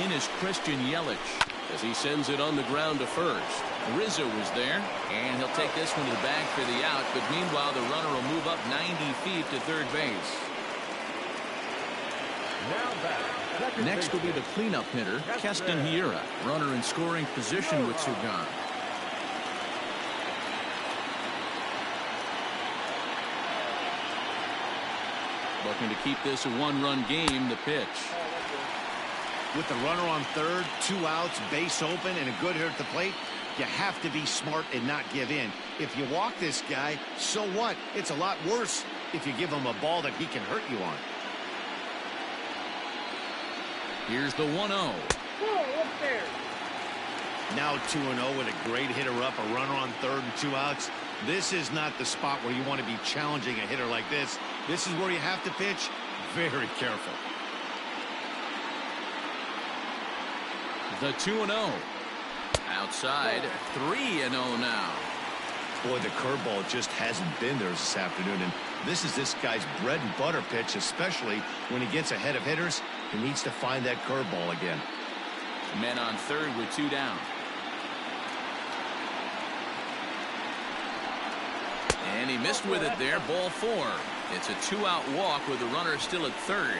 In is Christian Yelich as he sends it on the ground to first. Rizzo was there, and he'll take this one to the bag for the out, but meanwhile the runner will move up 90 feet to third base. Next will be the cleanup hitter, Keston Hiura, runner in scoring position with Sugan. Looking to keep this a 1-run game. The pitch. With the runner on third, 2 outs, base open, and a good hitter at the plate, you have to be smart and not give in. If you walk this guy, so what? It's a lot worse if you give him a ball that he can hurt you on. Here's the 1-0. Now 2-0 with a great hitter up, a runner on third and 2 outs. This is not the spot where you want to be challenging a hitter like this. This is where you have to pitch very careful. The 2-0. Outside, 3-0 now. Boy, the curveball just hasn't been there this afternoon, and this is this guy's bread and butter pitch, especially when he gets ahead of hitters. He needs to find that curveball again. Men on third with 2 down. And he missed with it there. Ball 4. It's a 2-out walk with the runner still at third.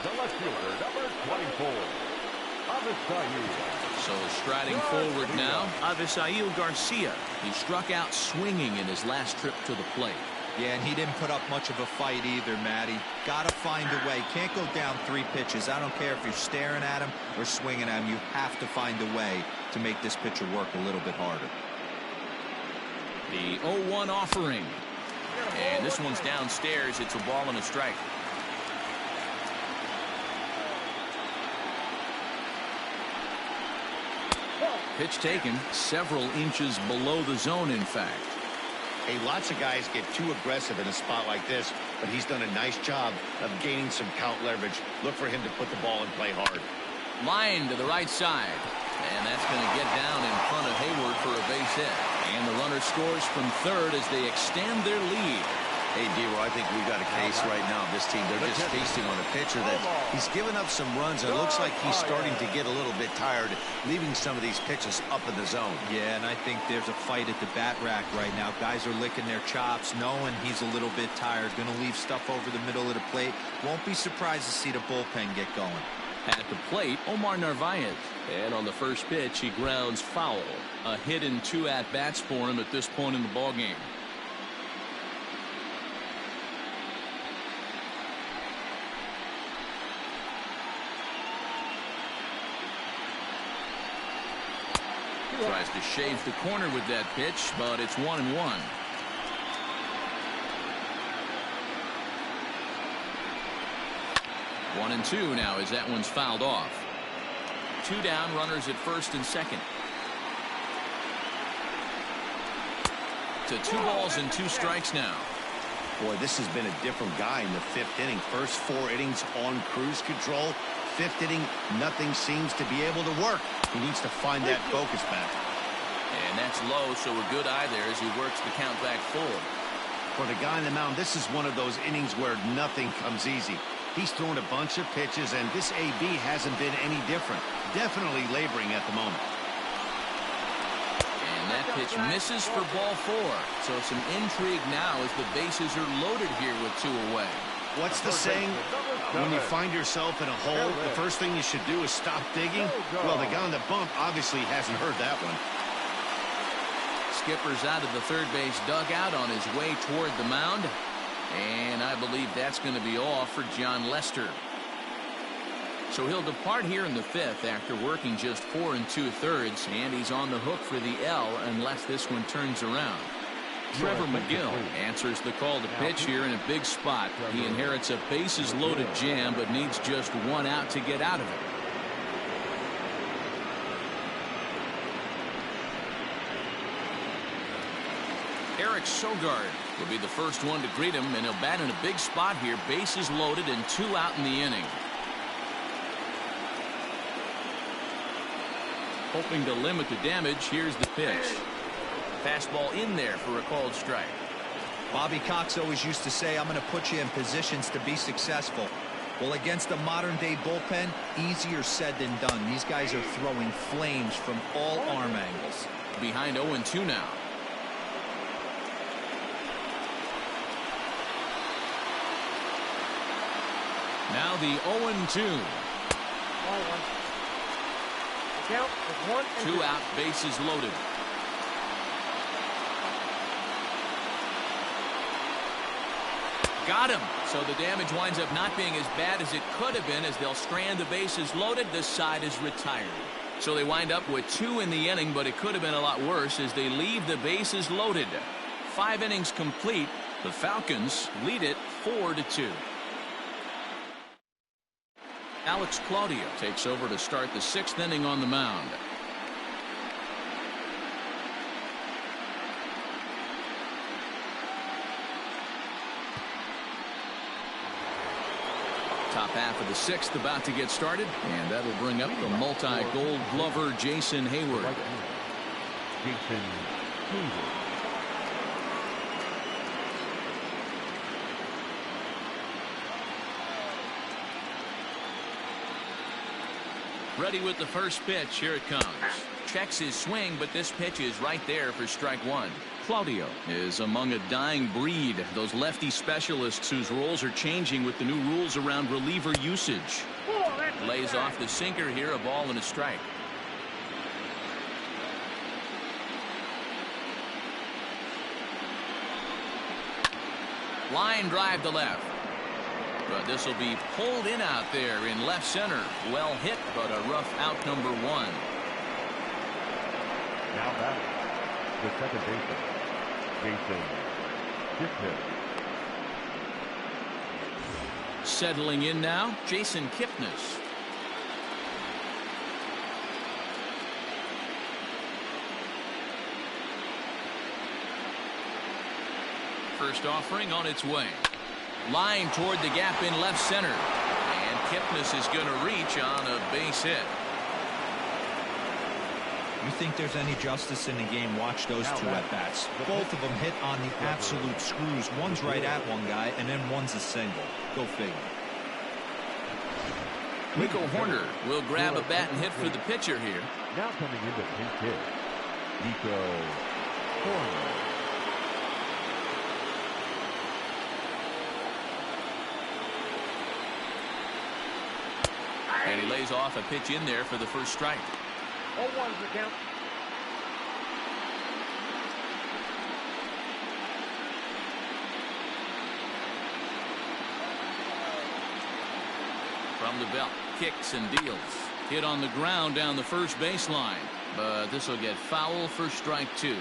The left fielder, number 24, Avisail. So striding forward now, Avisail Garcia. He struck out swinging in his last trip to the plate. Yeah, and he didn't put up much of a fight either, Matty. Got to find a way. Can't go down 3 pitches. I don't care if you're staring at him or swinging at him. You have to find a way to make this pitcher work a little bit harder. The 0-1 offering. And this one's downstairs. It's a ball and a strike. Pitch taken several inches below the zone, in fact. Hey, lots of guys get too aggressive in a spot like this, but he's done a nice job of gaining some count leverage. Look for him to put the ball in play hard. Line to the right side. And that's going to get down in front of Hayward for a base hit. And the runner scores from third as they extend their lead. Hey, D-Roy, I think we got a case right now. This team, they're just feasting on a pitcher that he's given up some runs, and it looks like he's starting to get a little bit tired, leaving some of these pitches up in the zone. Yeah, and I think there's a fight at the bat rack right now. Guys are licking their chops, knowing he's a little bit tired, going to leave stuff over the middle of the plate. Won't be surprised to see the bullpen get going. At the plate, Omar Narvaez. And on the first pitch, he grounds foul. A hit and 2 at-bats for him at this point in the ballgame. Tries to shave the corner with that pitch, but it's 1-1. 1-2 now as that one's fouled off. 2 down, runners at first and second. To 2 balls and 2 strikes now. Boy, this has been a different guy in the 5th inning. First 4 innings on cruise control. 5th inning, nothing seems to be able to work. He needs to find that focus back. And that's low, so a good eye there as he works the count back full. For the guy on the mound, this is one of those innings where nothing comes easy. He's thrown a bunch of pitches, and this AB hasn't been any different. Definitely laboring at the moment. And that pitch misses for ball 4. So some intrigue now as the bases are loaded here with 2 away. What's the saying? When you find yourself in a hole, the first thing you should do is stop digging. Well, the guy on the bump obviously hasn't heard that one. Skipper's out of the third base dugout on his way toward the mound. And I believe that's going to be all for John Lester. So he'll depart here in the 5th after working just 4 2/3, and he's on the hook for the L unless this one turns around. Trevor McGill answers the call to pitch here in a big spot. He inherits a bases-loaded jam, but needs just 1 out to get out of it. Eric Sogard will be the first one to greet him, and he'll bat in a big spot here. Bases loaded and 2 out in the inning. Hoping to limit the damage, here's the pitch. Fastball in there for a called strike. Bobby Cox always used to say, I'm going to put you in positions to be successful. Well, against a modern-day bullpen, easier said than done. These guys are throwing flames from all arm angles. Behind 0-2 now. Now the 0-2. Count is 1 and 2 out, bases loaded. Got him. So the damage winds up not being as bad as it could have been as they'll strand the bases loaded. This side is retired. So they wind up with 2 in the inning, but it could have been a lot worse as they leave the bases loaded. 5 innings complete. The Falcons lead it 4-2. Alex Claudio takes over to start the 6th inning on the mound. Top half of the 6th about to get started, and that'll bring up the multi-gold glover Jason Hayward. Jason Hayward. Ready with the first pitch. Here it comes. Checks his swing, but this pitch is right there for strike 1. Claudio is among a dying breed. Those lefty specialists whose roles are changing with the new rules around reliever usage. Lays off the sinker here, a ball and a strike. Line drive to left. But this will be pulled in out there in left center. Well hit, but a rough out number 1. Now batting, the second baseman, Jason Kipnis. Settling in now, Jason Kipnis. First offering on its way. Line toward the gap in left center. And Kipnis is going to reach on a base hit. You think there's any justice in the game? Watch those two at-bats. Both of them hit on the absolute screws. One's right at one guy, and then one's a single. Go figure. Rico Horner will grab a bat and hit for the pitcher here. Now coming into pinch hit, Rico Horner. And he lays off a pitch in there for the first strike. 0-1's the count. From the belt, kicks and deals. Hit on the ground down the first baseline, but this will get foul for strike 2.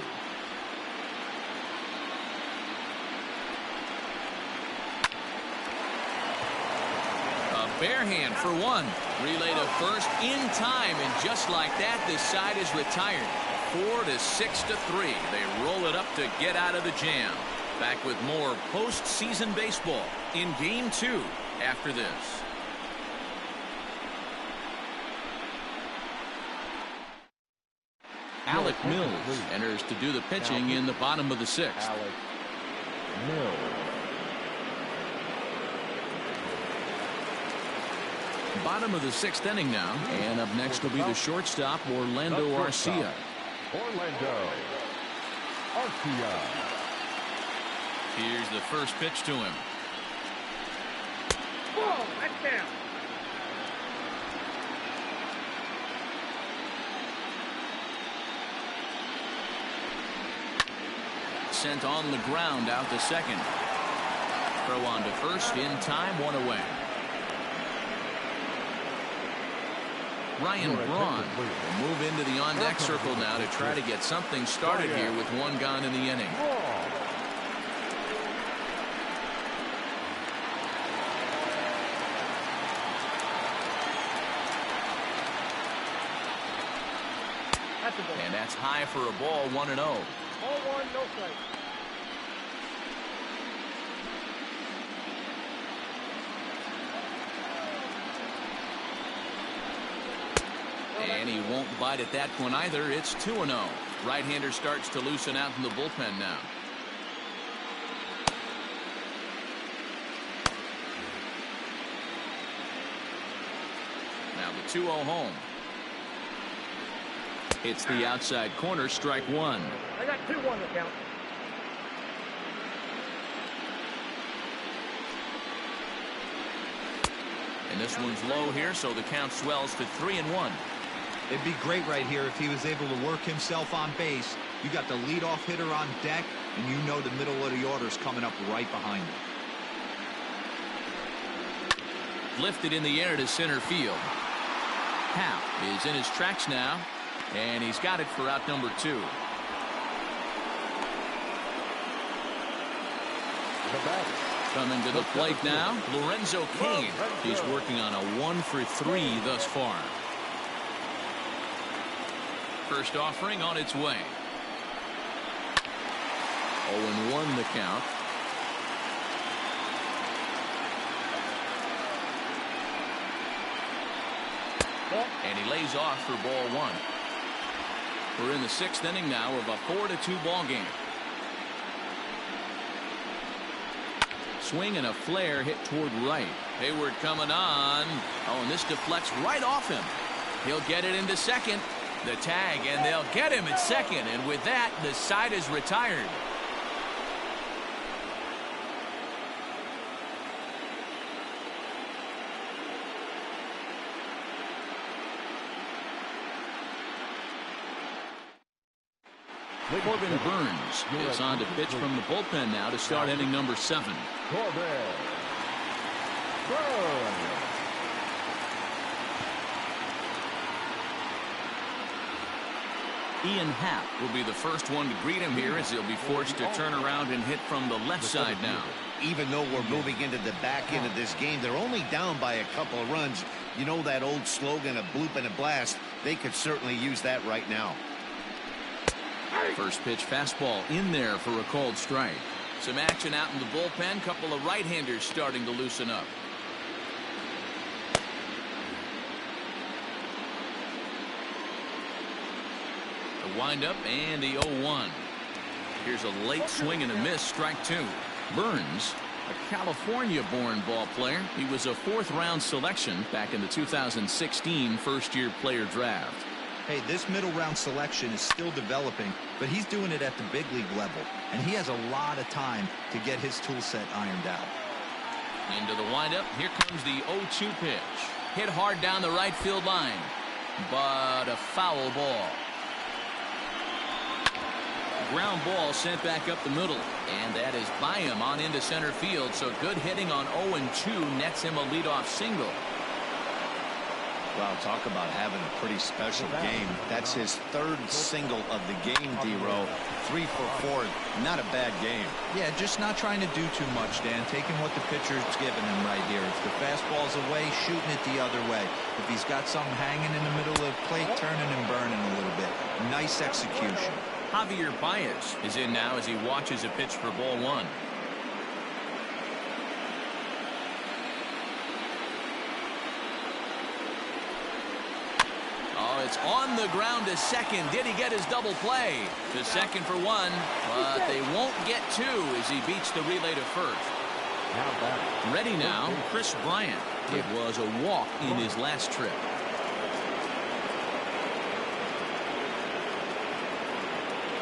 A bare hand for one. Relay to first in time, and just like that, this side is retired. 4-6-3. They roll it up to get out of the jam. Back with more postseason baseball in Game 2 after this. Alec Mills enters to do the pitching in the bottom of the 6th. Alec Mills. Bottom of the 6th inning now, and up next will be the shortstop Orlando Arcia. Orlando Arcia. Here's the first pitch to him. Ball, that's down. Sent on the ground out to second. Throw on to first in time, 1 away. Ryan Braun will move into the on-deck circle now to try to get something started here with 1 gone in the inning. And that's high for a ball, 1-0. 0-1, no strike. And he won't bite at that one either. It's 2-0. Right-hander starts to loosen out in the bullpen now. Now the 2-0 home. It's the outside corner, strike 1. I got 2-1 to count. And this one's low here, so the count swells to 3-1. It'd be great right here if he was able to work himself on base. You got the leadoff hitter on deck, and you know the middle of the order's coming up right behind him. Lifted in the air to center field. Hap is in his tracks now, and he's got it for out number 2. The batter. Coming to the plate now, Lorenzo Cain. He's working on a 1-for-3 thus far. First offering on its way. 0-1 the count. And he lays off for ball 1. We're in the 6th inning now of a 4-2 ball game. Swing and a flare hit toward right. Hayward coming on. Oh, and this deflects right off him. He'll get it into second. The tag, and they'll get him at second. And with that, the side is retired. Corbin Burns is on to pitch from the bullpen now to start inning number 7. Corbin Burns. Ian Happ will be the first one to greet him here as he'll be forced to turn around and hit from the left side now. Even though we're moving into the back end of this game, they're only down by a couple of runs. You know that old slogan, a bloop and a blast. They could certainly use that right now. First pitch fastball in there for a called strike. Some action out in the bullpen. Couple of right-handers starting to loosen up. The windup and the 0-1. Here's a late swing and a miss. Strike two. Burns, a California-born ball player. He was a fourth-round selection back in the 2016 first-year player draft. Hey, this middle round selection is still developing, but he's doing it at the big league level, and he has a lot of time to get his tool set ironed out. Into the windup. Here comes the 0-2 pitch. Hit hard down the right field line, but a foul ball. Ground ball sent back up the middle, and that is by him on into center field. So good hitting on 0-2 nets him a leadoff single. Wow, talk about having a pretty special game. That's his third single of the game, D-Row. 3 for 4. Not a bad game. Yeah, just not trying to do too much, Dan. Taking what the pitcher's giving him right here. If the fastball's away, shooting it the other way. If he's got something hanging in the middle of the plate, turning and burning a little bit. Nice execution. Javier Piaa is in now as he watches a pitch for ball one. Oh, it's on the ground to second. Did he get his double play? To second for one, but they won't get two as he beats the relay to first. Ready now, Chris Bryant. It was a walk in his last trip.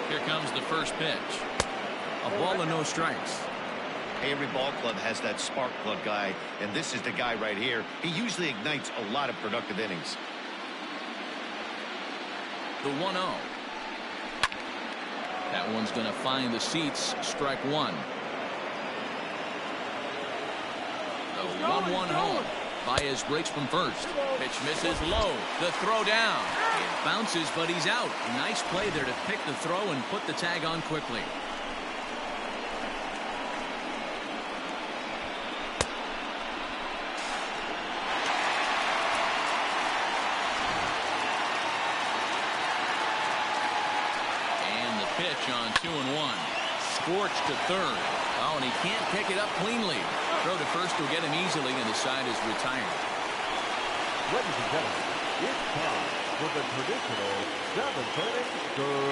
Here comes the first pitch. A ball and no strikes. Every ball club has that spark plug guy, and this is the guy right here. He usually ignites a lot of productive innings. The 1-0. That one's going to find the seats. Strike one. The 1-1 home. Baez breaks from first. Pitch misses low. The throw down. It bounces, but he's out. Nice play there to pick the throw and put the tag on quickly. And the pitch on 2-1. Scorched to third. Oh, and he can't pick it up cleanly. Throw to first will get him easily, and the side is retired. Ladies and gentlemen, it's time for the traditional 7th inning stretch.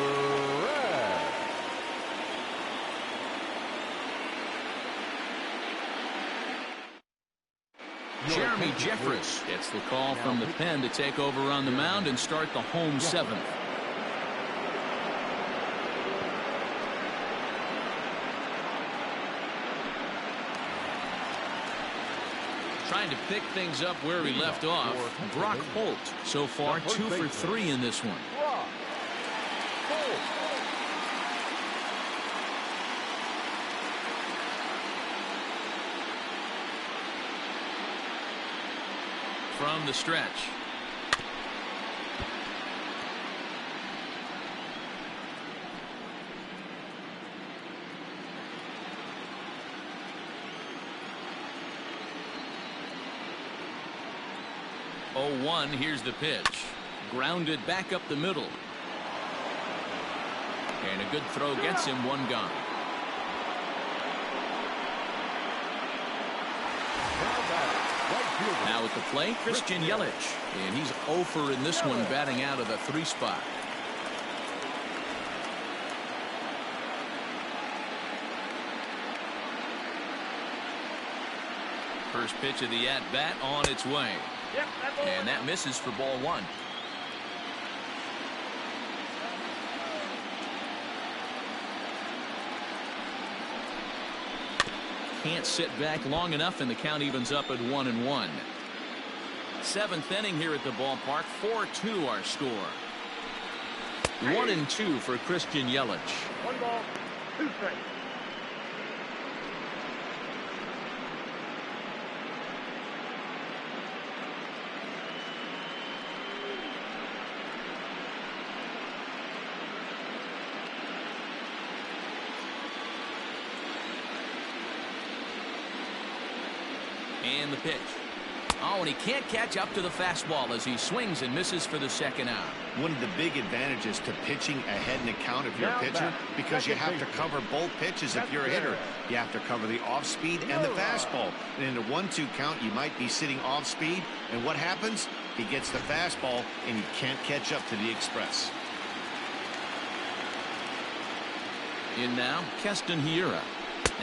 Jeremy Jeffress gets the call from the pen to take over on the mound and start the home 7th. Trying to pick things up where he left off. Brock Holt so far 2 for 3 in this one. From the stretch. Oh, 1, here's the pitch. Grounded back up the middle. And a good throw gets him one gone. Now at the plate, Christian Yelich. And he's 0 in this one, batting out of the 3 spot. First pitch of the at-bat on its way. And that misses for ball one. Can't sit back long enough, and the count evens up at 1-1. 7th inning here at the ballpark. 4-2 our score. 1-2 for Christian Yelich. 1 ball, 2 strikes. And the pitch. Oh, and he can't catch up to the fastball as he swings and misses for the second out. One of the big advantages to pitching ahead in the count if you're a pitcher, because you have to cover both pitches if you're a hitter. You have to cover the off-speed and the fastball. And in a 1-2 count, you might be sitting off-speed. And what happens? He gets the fastball, and you can't catch up to the express. In now, Keston Hiura,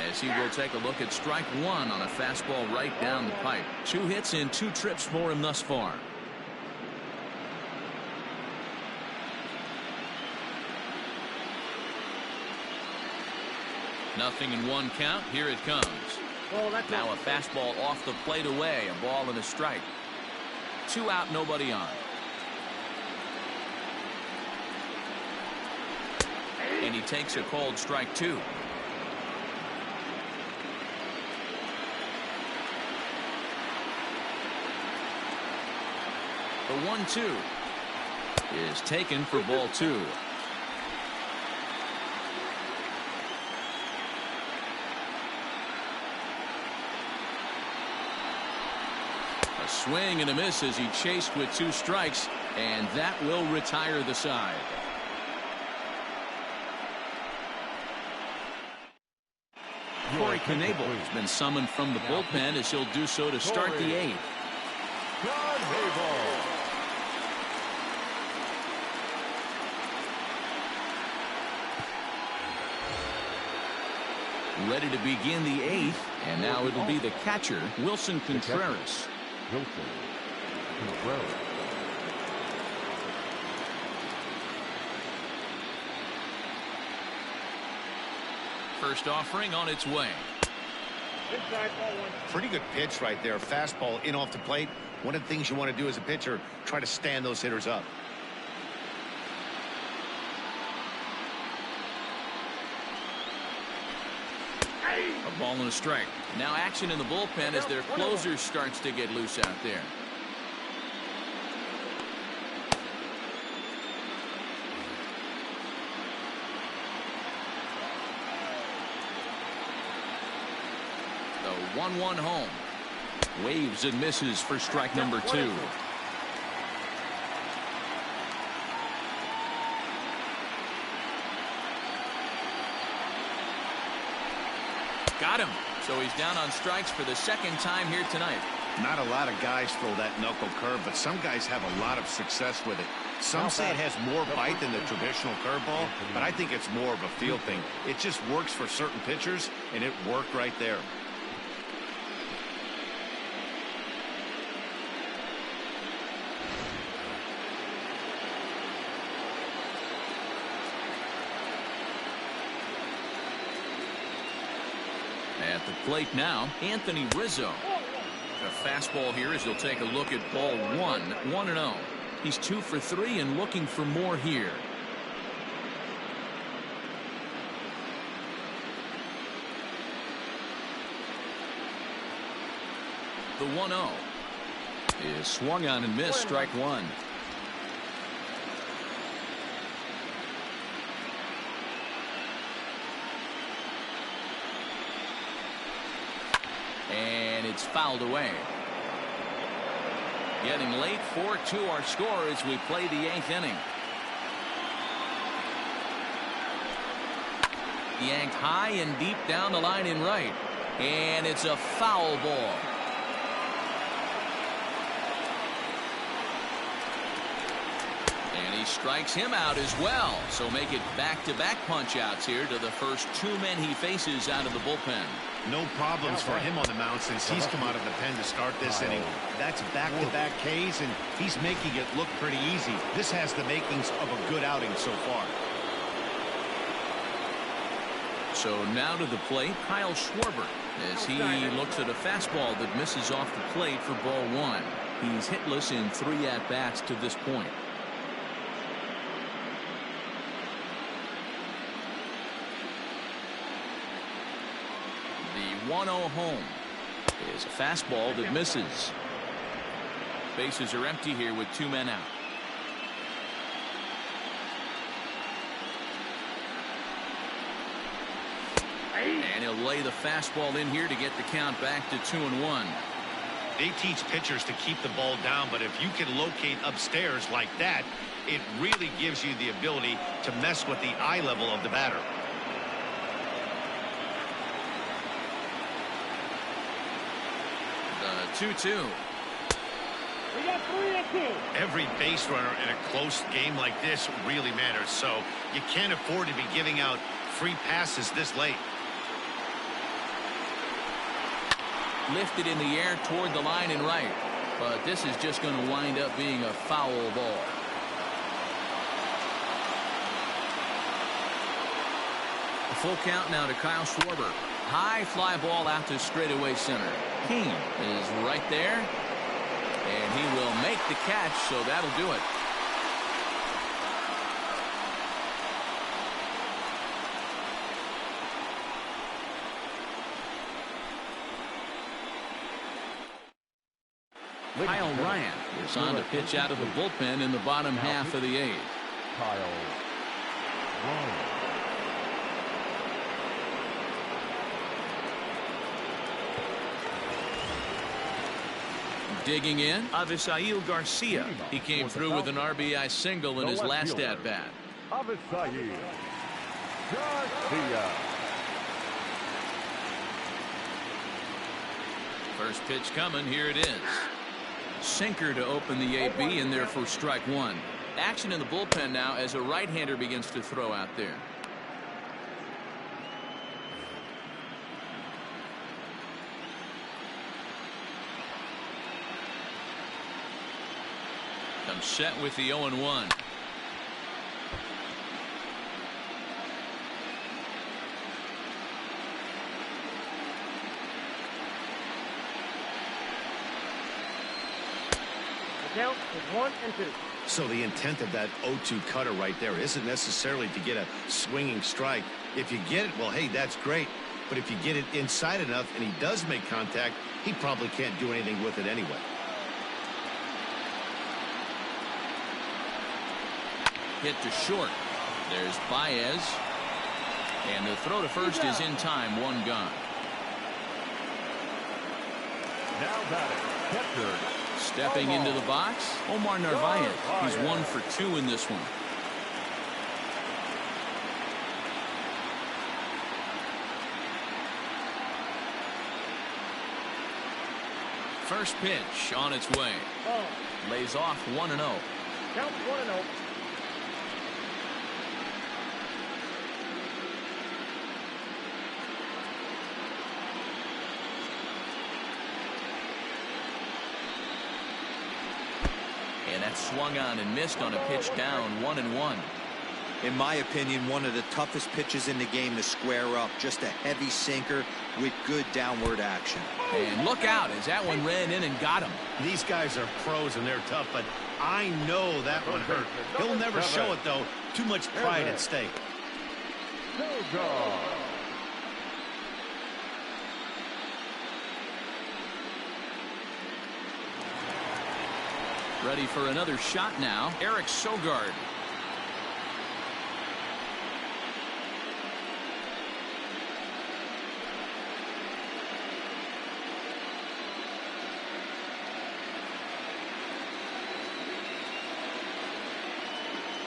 as he will take a look at strike one on a fastball right down the pipe. 2 hits in 2 trips for him thus far. Nothing in 1 count. Here it comes. Now a fastball off the plate away. A ball and a strike. 2 out, nobody on. And he takes a called strike 2. The 1-2 is taken for ball 2. A swing and a miss as he chased with 2 strikes, and that will retire the side. Corey Knebel has been summoned from the bullpen as he'll do so to start the 8th. Ready to begin the 8th, and now it'll be the catcher, Wilson Contreras. First offering on its way. Pretty good pitch right there. Fastball in off the plate. One of the things you want to do as a pitcher, try to stand those hitters up. A ball and a strike. Now action in the bullpen as their closer starts to get loose out there. The 1-1 home. Waves and misses for strike number 2. Got him. So he's down on strikes for the 2nd time here tonight. Not a lot of guys throw that knuckle curve, but some guys have a lot of success with it. Some say it has more bite than the traditional curveball, but I think it's more of a feel thing. It just works for certain pitchers, and it worked right there. At the plate now, Anthony Rizzo. A fastball here as he'll take a look at ball 1, 1-0. He's 2 for 3 and looking for more here. The 1-0 is swung on and missed, strike 1. And it's fouled away. Getting late, 4-2 our score as we play the 8th inning. Yanked high and deep down the line in right. And it's a foul ball. And he strikes him out as well. So make it back-to-back punch-outs here to the first 2 men he faces out of the bullpen. No problems for him on the mound since he's come out of the pen to start this inning. That's back-to-back Ks, and he's making it look pretty easy. This has the makings of a good outing so far. So now to the plate, Kyle Schwarber, as he looks at a fastball that misses off the plate for ball 1. He's hitless in 3 at-bats to this point. The 1-0 home is a fastball that misses. Bases are empty here with 2 men out. And he'll lay the fastball in here to get the count back to 2-1. They teach pitchers to keep the ball down, but if you can locate upstairs like that, it really gives you the ability to mess with the eye level of the batter. The 2-2. We got 3-2. Every base runner in a close game like this really matters, so you can't afford to be giving out free passes this late. Lifted in the air toward the line and right, but this is just going to wind up being a foul ball. A full count now to Kyle Schwarber. High fly ball out to straightaway center. King is right there, and he will make the catch, so that'll do it. Kyle Ryan is on to pitch out of the bullpen in the bottom half of the eighth. Kyle Ryan. Digging in, Avisail Garcia. He came through with an RBI single in his last at-bat. Avisail Garcia. First pitch coming. Here it is. Sinker to open the AB in there for strike one. Action in the bullpen now as a right-hander begins to throw out there. Comes set with the 0-1. Count is 1-2. So the intent of that 0-2 cutter right there isn't necessarily to get a swinging strike. If you get it, well, hey, that's great. But if you get it inside enough and he does make contact, he probably can't do anything with it anyway. Hit to short. There's Baez. And the throw to first is in time. One gone. Now batting, catcher. Stepping into the box, Omar Narvaez. He's 1 for 2 in this one. First pitch on its way. Lays off 1-0. Count 1-0. And that swung on and missed on a pitch down. 1-1. In my opinion, one of the toughest pitches in the game to square up. Just a heavy sinker with good downward action. And look out as that one ran in and got him. These guys are pros and they're tough, but I know that one hurt. He'll never show it, though. Too much pride at stake. Ready for another shot now. Eric Sogard.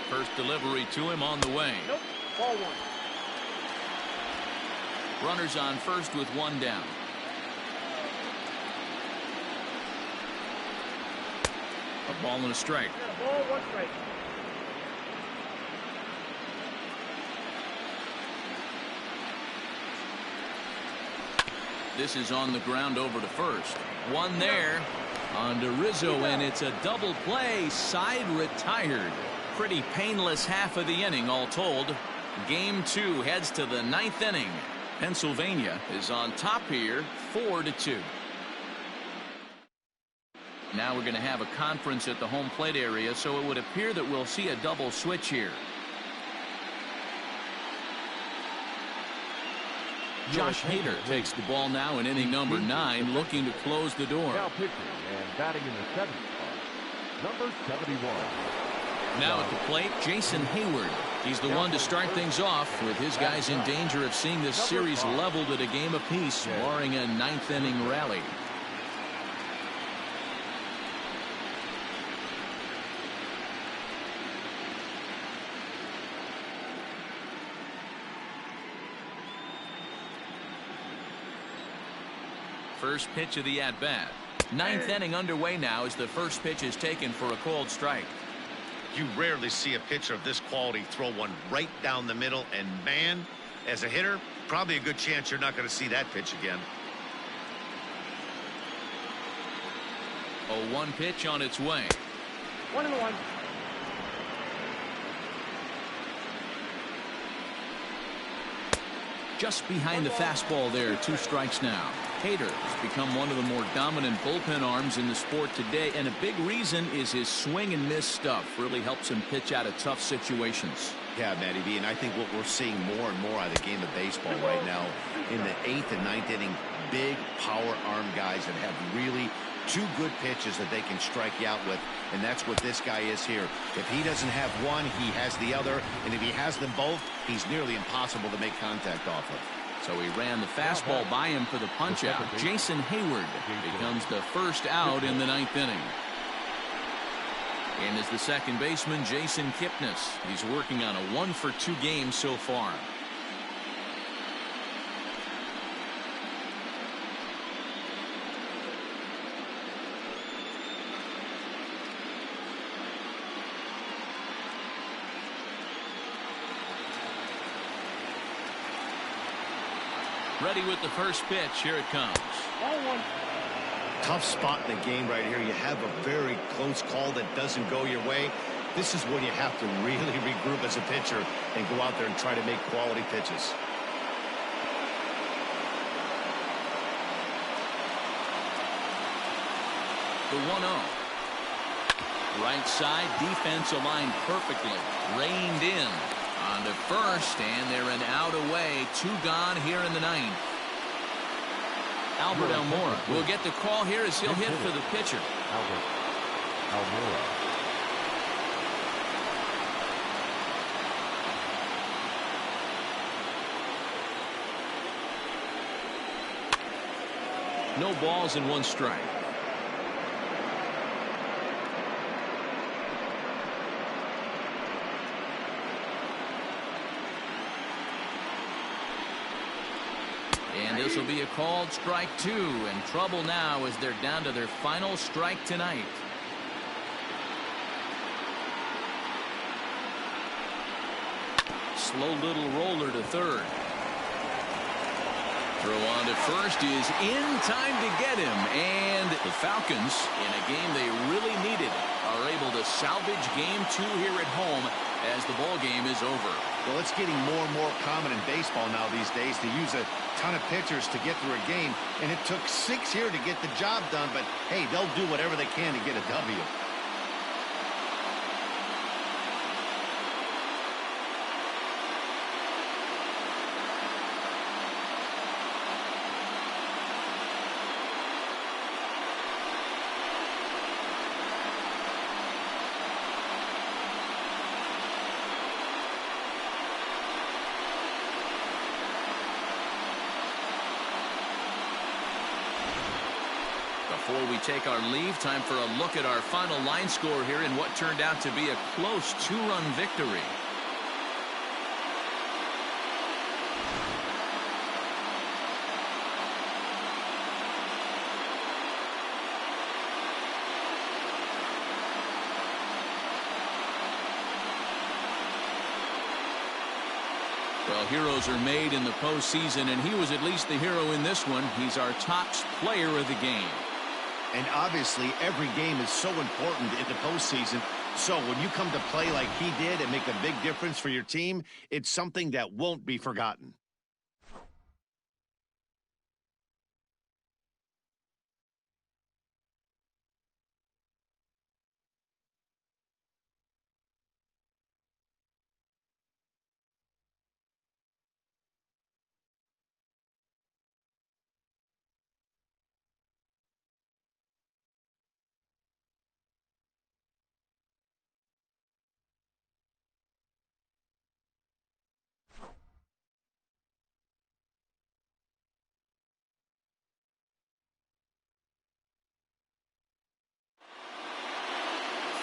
First delivery to him on the way. Nope. Ball 1. Runners on first with one down. A ball and a strike. Ball 1 strike. This is on the ground over to first. One there. On to Rizzo, and it's a double play. Side retired. Pretty painless half of the inning all told. Game 2 heads to the 9th inning. Pennsylvania is on top here, 4-2. Now we're going to have a conference at the home plate area, so it would appear that we'll see a double switch here. Josh Hader takes the ball now in inning number 9, looking to close the door. Now pitching and batting in the 7th spot, number 71. Now at the plate, Jason Hayward. He's the one to start things off, with his guys in danger of seeing this series leveled at a game apiece, barring a 9th inning rally. first pitch of the at-bat. Ninth inning underway now as the first pitch is taken for a called strike. You rarely see a pitcher of this quality throw one right down the middle, and man, as a hitter, probably a good chance you're not going to see that pitch again. 0-1 pitch on its way. 1-1. Just behind the fastball there, 2 strikes now. Hader has become one of the more dominant bullpen arms in the sport today, and a big reason is his swing and miss stuff. Really helps him pitch out of tough situations. Yeah, Matty B, and I think what we're seeing more and more out of the game of baseball right now, in the 8th and 9th inning, big power arm guys that have really 2 good pitches that they can strike you out with, and that's what this guy is here. If he doesn't have one, he has the other, and if he has them both, he's nearly impossible to make contact off of. So he ran the fastball by him for the punch-out. Jason Hayward becomes the first out in the 9th inning. And is the second baseman, Jason Kipnis. He's working on a 1-for-2 game so far. Ready with the first pitch. Here it comes. Ball 1. Tough spot in the game right here. You have a very close call that doesn't go your way. This is when you have to really regroup as a pitcher and go out there and try to make quality pitches. The 1-0. Right side defense aligned perfectly. Reined in. On to first, and they're an out away. 2 gone here in the 9th. Albert Almora will get the call here as he'll hit for the pitcher. Albert Almora. No balls and 1 strike. And this will be a called strike 2, and trouble now as they're down to their final strike tonight. Slow little roller to third. Throw on to first is in time to get him, and the Falcons, in a game they really needed, are able to salvage game 2 here at home as the ball game is over. Well, it's getting more and more common in baseball now these days to use a ton of pitchers to get through a game, and it took 6 here to get the job done, but hey, they'll do whatever they can to get a W. Before we take our leave, time for a look at our final line score here in what turned out to be a close 2-run victory. Well, heroes are made in the postseason, and he was at least the hero in this one. He's our top player of the game. And obviously, every game is so important in the postseason. So when you come to play like he did and make a big difference for your team, it's something that won't be forgotten.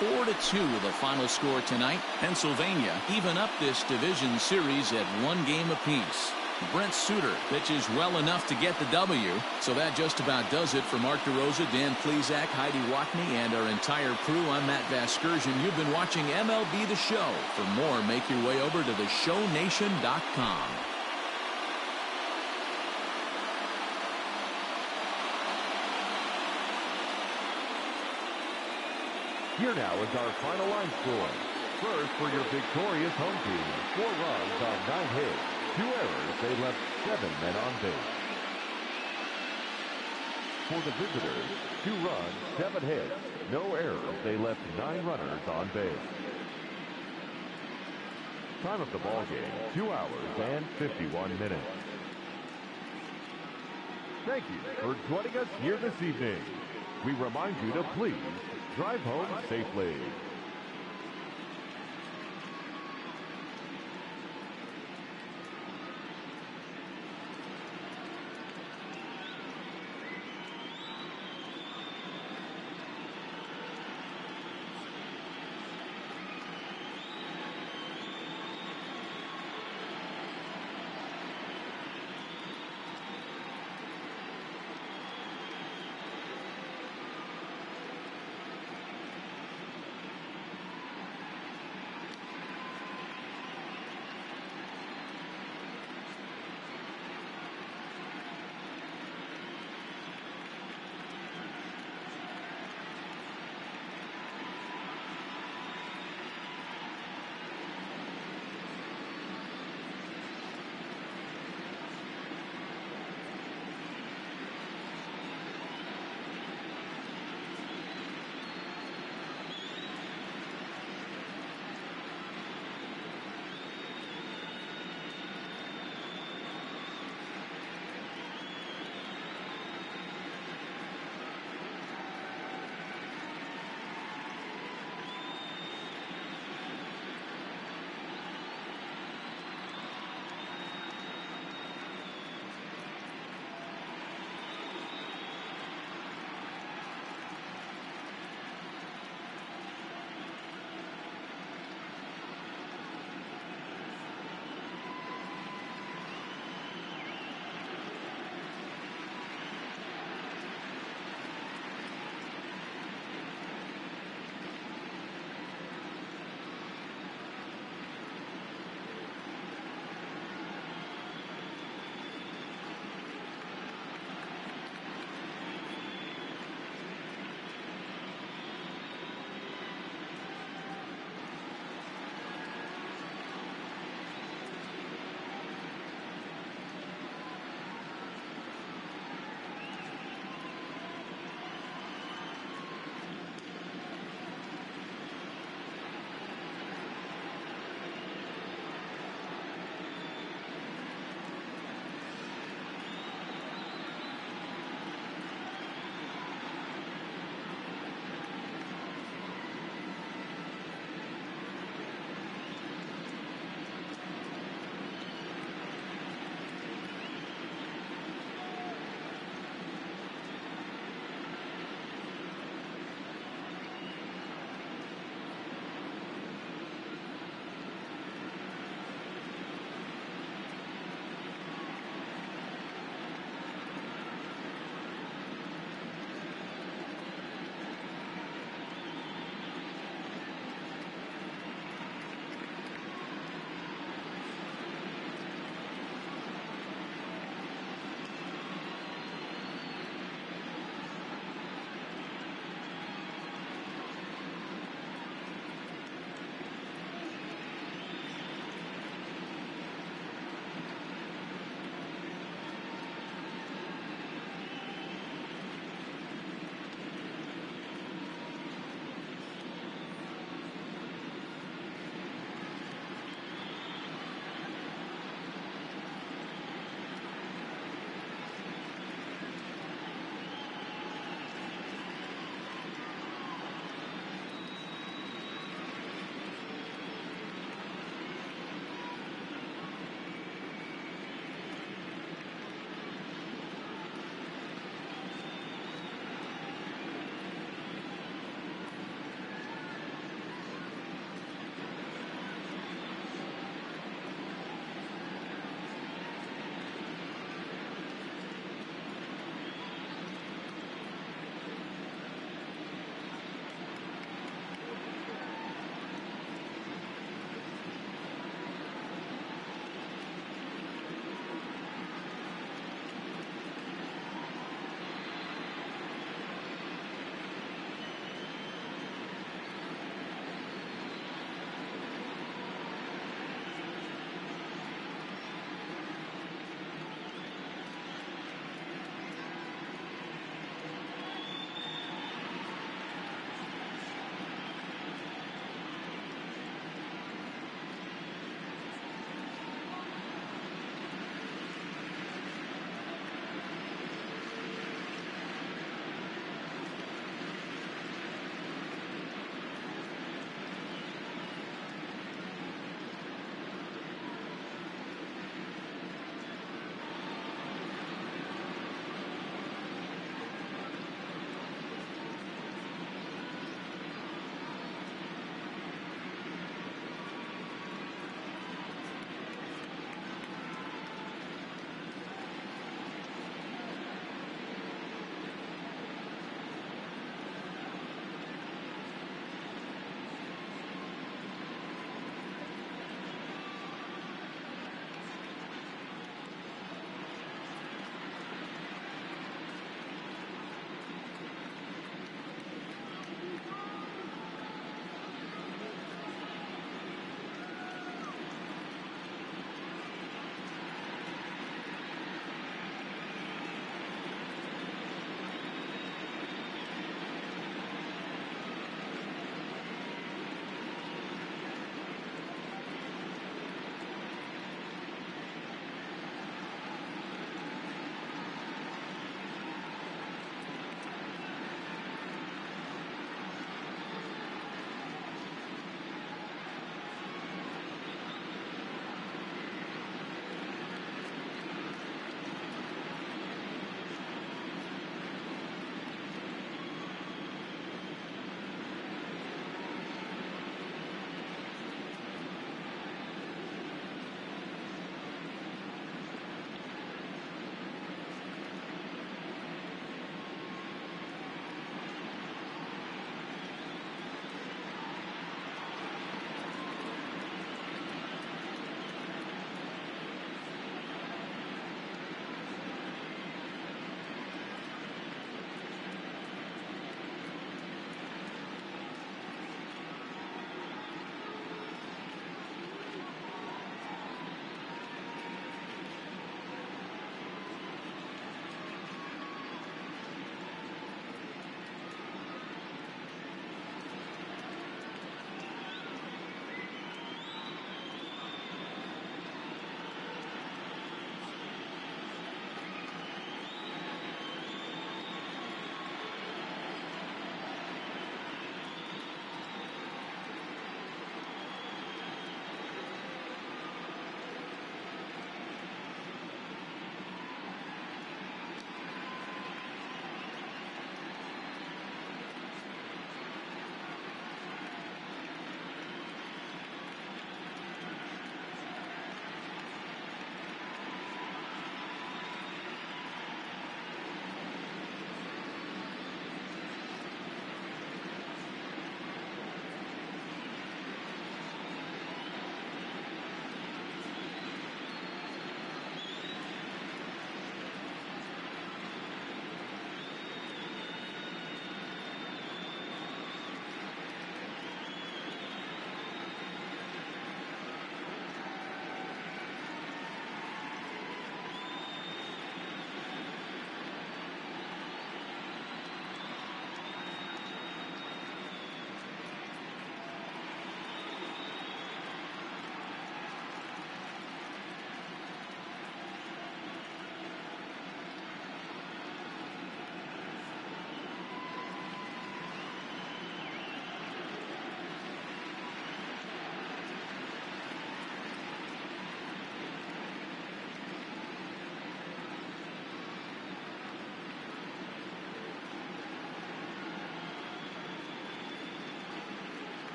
Four to 2 the final score tonight. Pennsylvania even up this division series at 1 game apiece. Brent Suter pitches well enough to get the W. So that just about does it for Mark DeRosa, Dan Plesac, Heidi Watney, and our entire crew. I'm Matt Vasgersian. You've been watching MLB The Show. For more, make your way over to theshownation.com. Here now is our final line score. First, for your victorious home team, 4 runs on 9 hits, 2 errors. They left 7 men on base. For the visitors, 2 runs, 7 hits, no errors. They left 9 runners on base. Time of the ball game, 2 hours and 51 minutes. Thank you for joining us here this evening. We remind you to please drive home safely.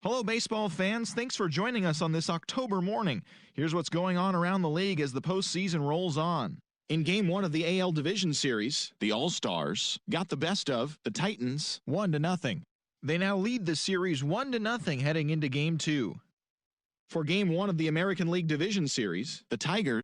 Hello, baseball fans. Thanks for joining us on this October morning. Here's what's going on around the league as the postseason rolls on. In Game 1 of the AL Division Series, the All-Stars got the best of the Titans 1-0. They now lead the series 1-0 heading into Game 2. For Game 1 of the American League Division Series, the Tigers